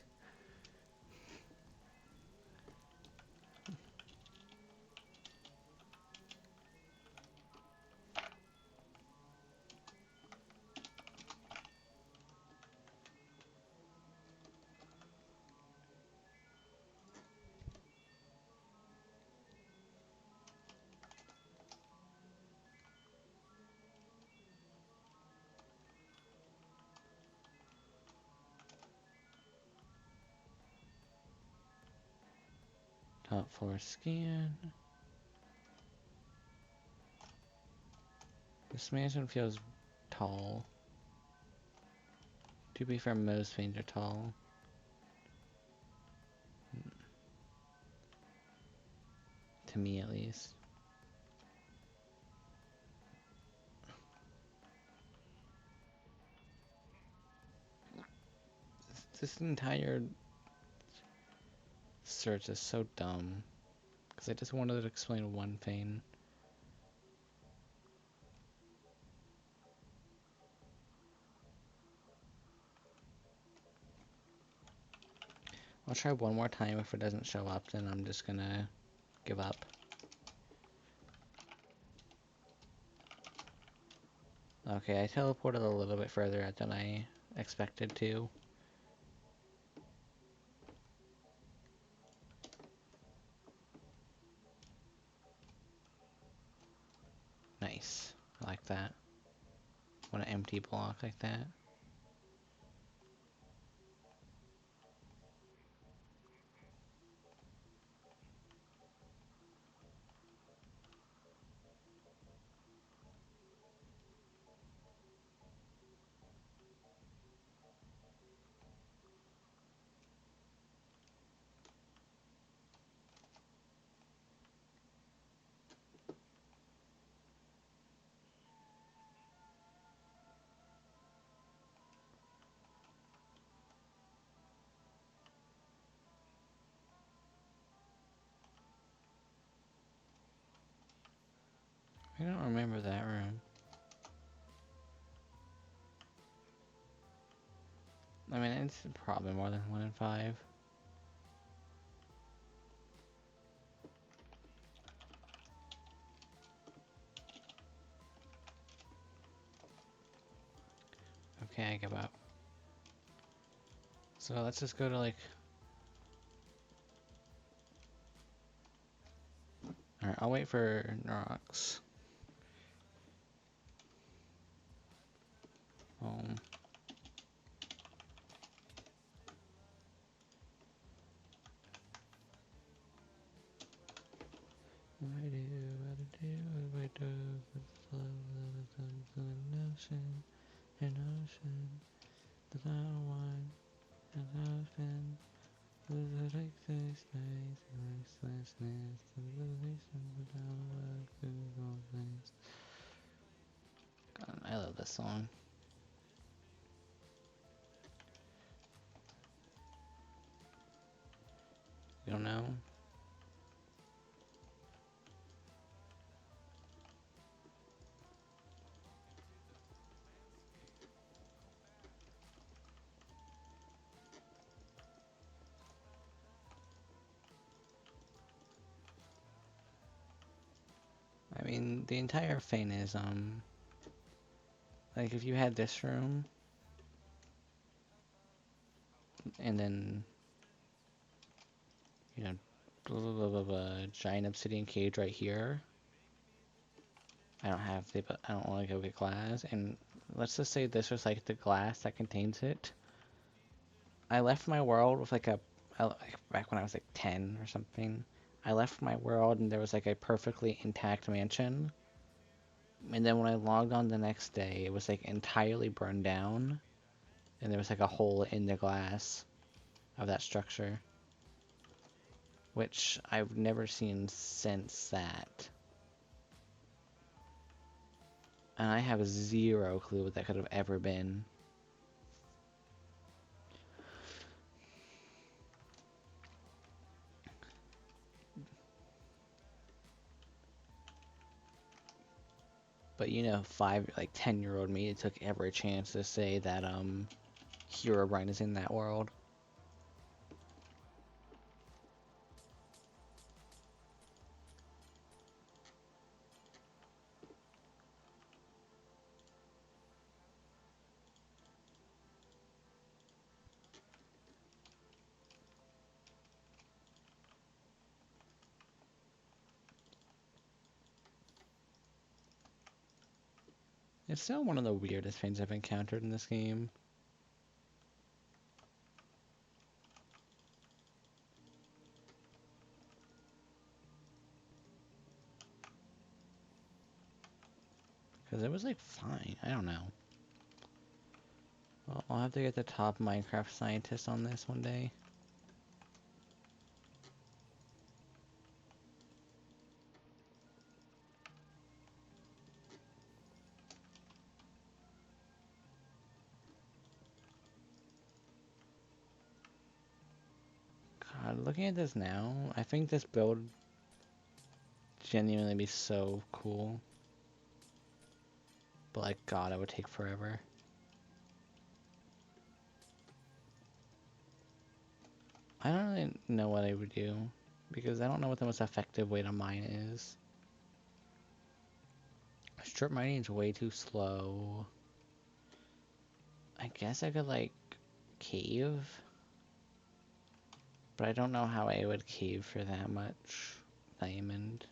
A: Top floor scan. This mansion feels tall. To be fair, most things are tall. To me, at least. This entire search is so dumb. Because I just wanted to explain one thing. I'll try one more time. If it doesn't show up, then I'm just gonna give up. Okay, I teleported a little bit further out than I expected to. Nice. I like that. Want an empty block like that. I don't remember that room. I mean, it's probably more than 1 in 5. Okay, I give up. So let's just go to like... Alright, I'll wait for Norox. Home. What do I do? An ocean, the little one, an ocean. Like this nice restlessness, the relation without Google things. God, I love this song. You don't know? I mean, the entire thing is, like if you had this room, and then, you know, blah blah blah blah blah, giant obsidian cage right here. I don't have the, but I don't want to go get glass, and let's just say this was like the glass that contains it. I left my world with like back when I was like 10 or something. I left my world and there was like a perfectly intact mansion. And then when I logged on the next day, it was like entirely burned down. And there was like a hole in the glass of that structure. Which I've never seen since that. And I have zero clue what that could have ever been. But you know, 10-year-old me took every chance to say that Herobrine is in that world. It's still one of the weirdest things I've encountered in this game. Because it was like fine. I don't know. Well, I'll have to get the top Minecraft scientist on this one day. God, looking at this now, I think this build genuinely be so cool. But like, God, it would take forever. I don't really know what I would do, because I don't know what the most effective way to mine is. Strip mining is way too slow. I guess I could, like, cave, but I don't know how I would cave for that much diamond.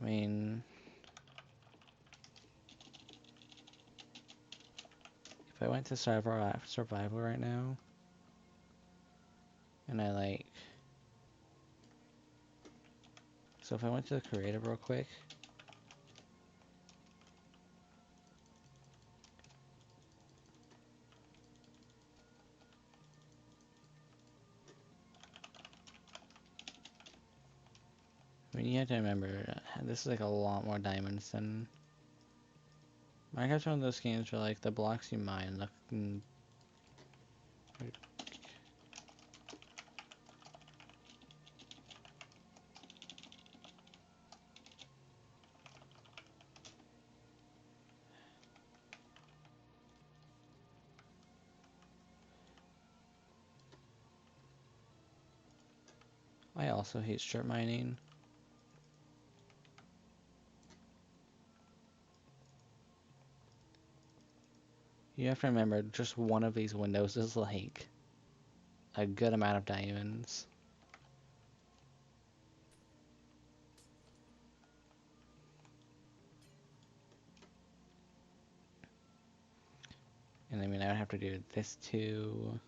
A: I mean, if I went to survival right now, and I like, so if I went to the creative real quick, I mean, you have to remember, this is like a lot more diamonds than Minecraft's one of those games where, like, the blocks you mine look. I also hate strip mining. You have to remember, just one of these windows is like a good amount of diamonds. And I mean, I would have to do this too.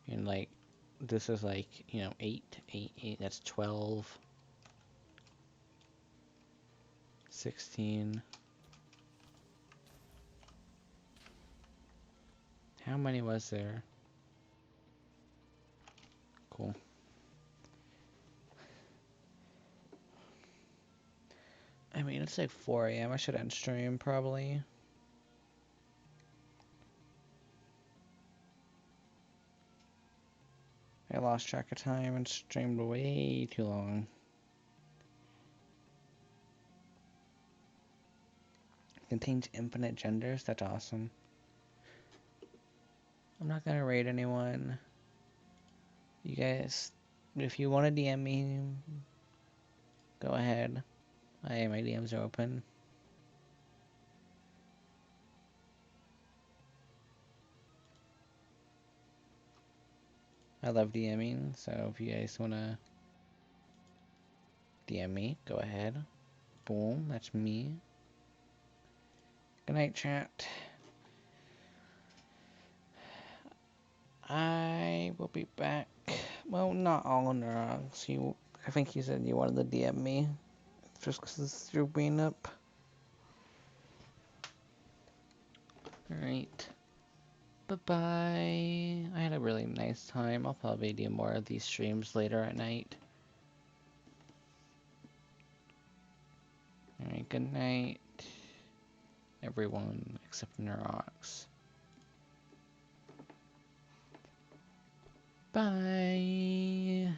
A: And like, this is like, you know, 8, that's 12, 16. How many was there? Cool. I mean, it's like 4 a.m. I should end stream probably. I lost track of time and streamed way too long. Contains infinite genders? That's awesome. I'm not gonna raid anyone. You guys, if you want to DM me, go ahead. My DMs are open. I love DMing, so if you guys want to DM me, go ahead. Boom, that's me. Good night, chat. I will be back. Well, not all in neurons. I think you said you wanted to DM me. Just because you're being up. Alright. Bye-bye. I had a really nice time. I'll probably do more of these streams later at night. Alright, good night, everyone, except Neurox. Bye.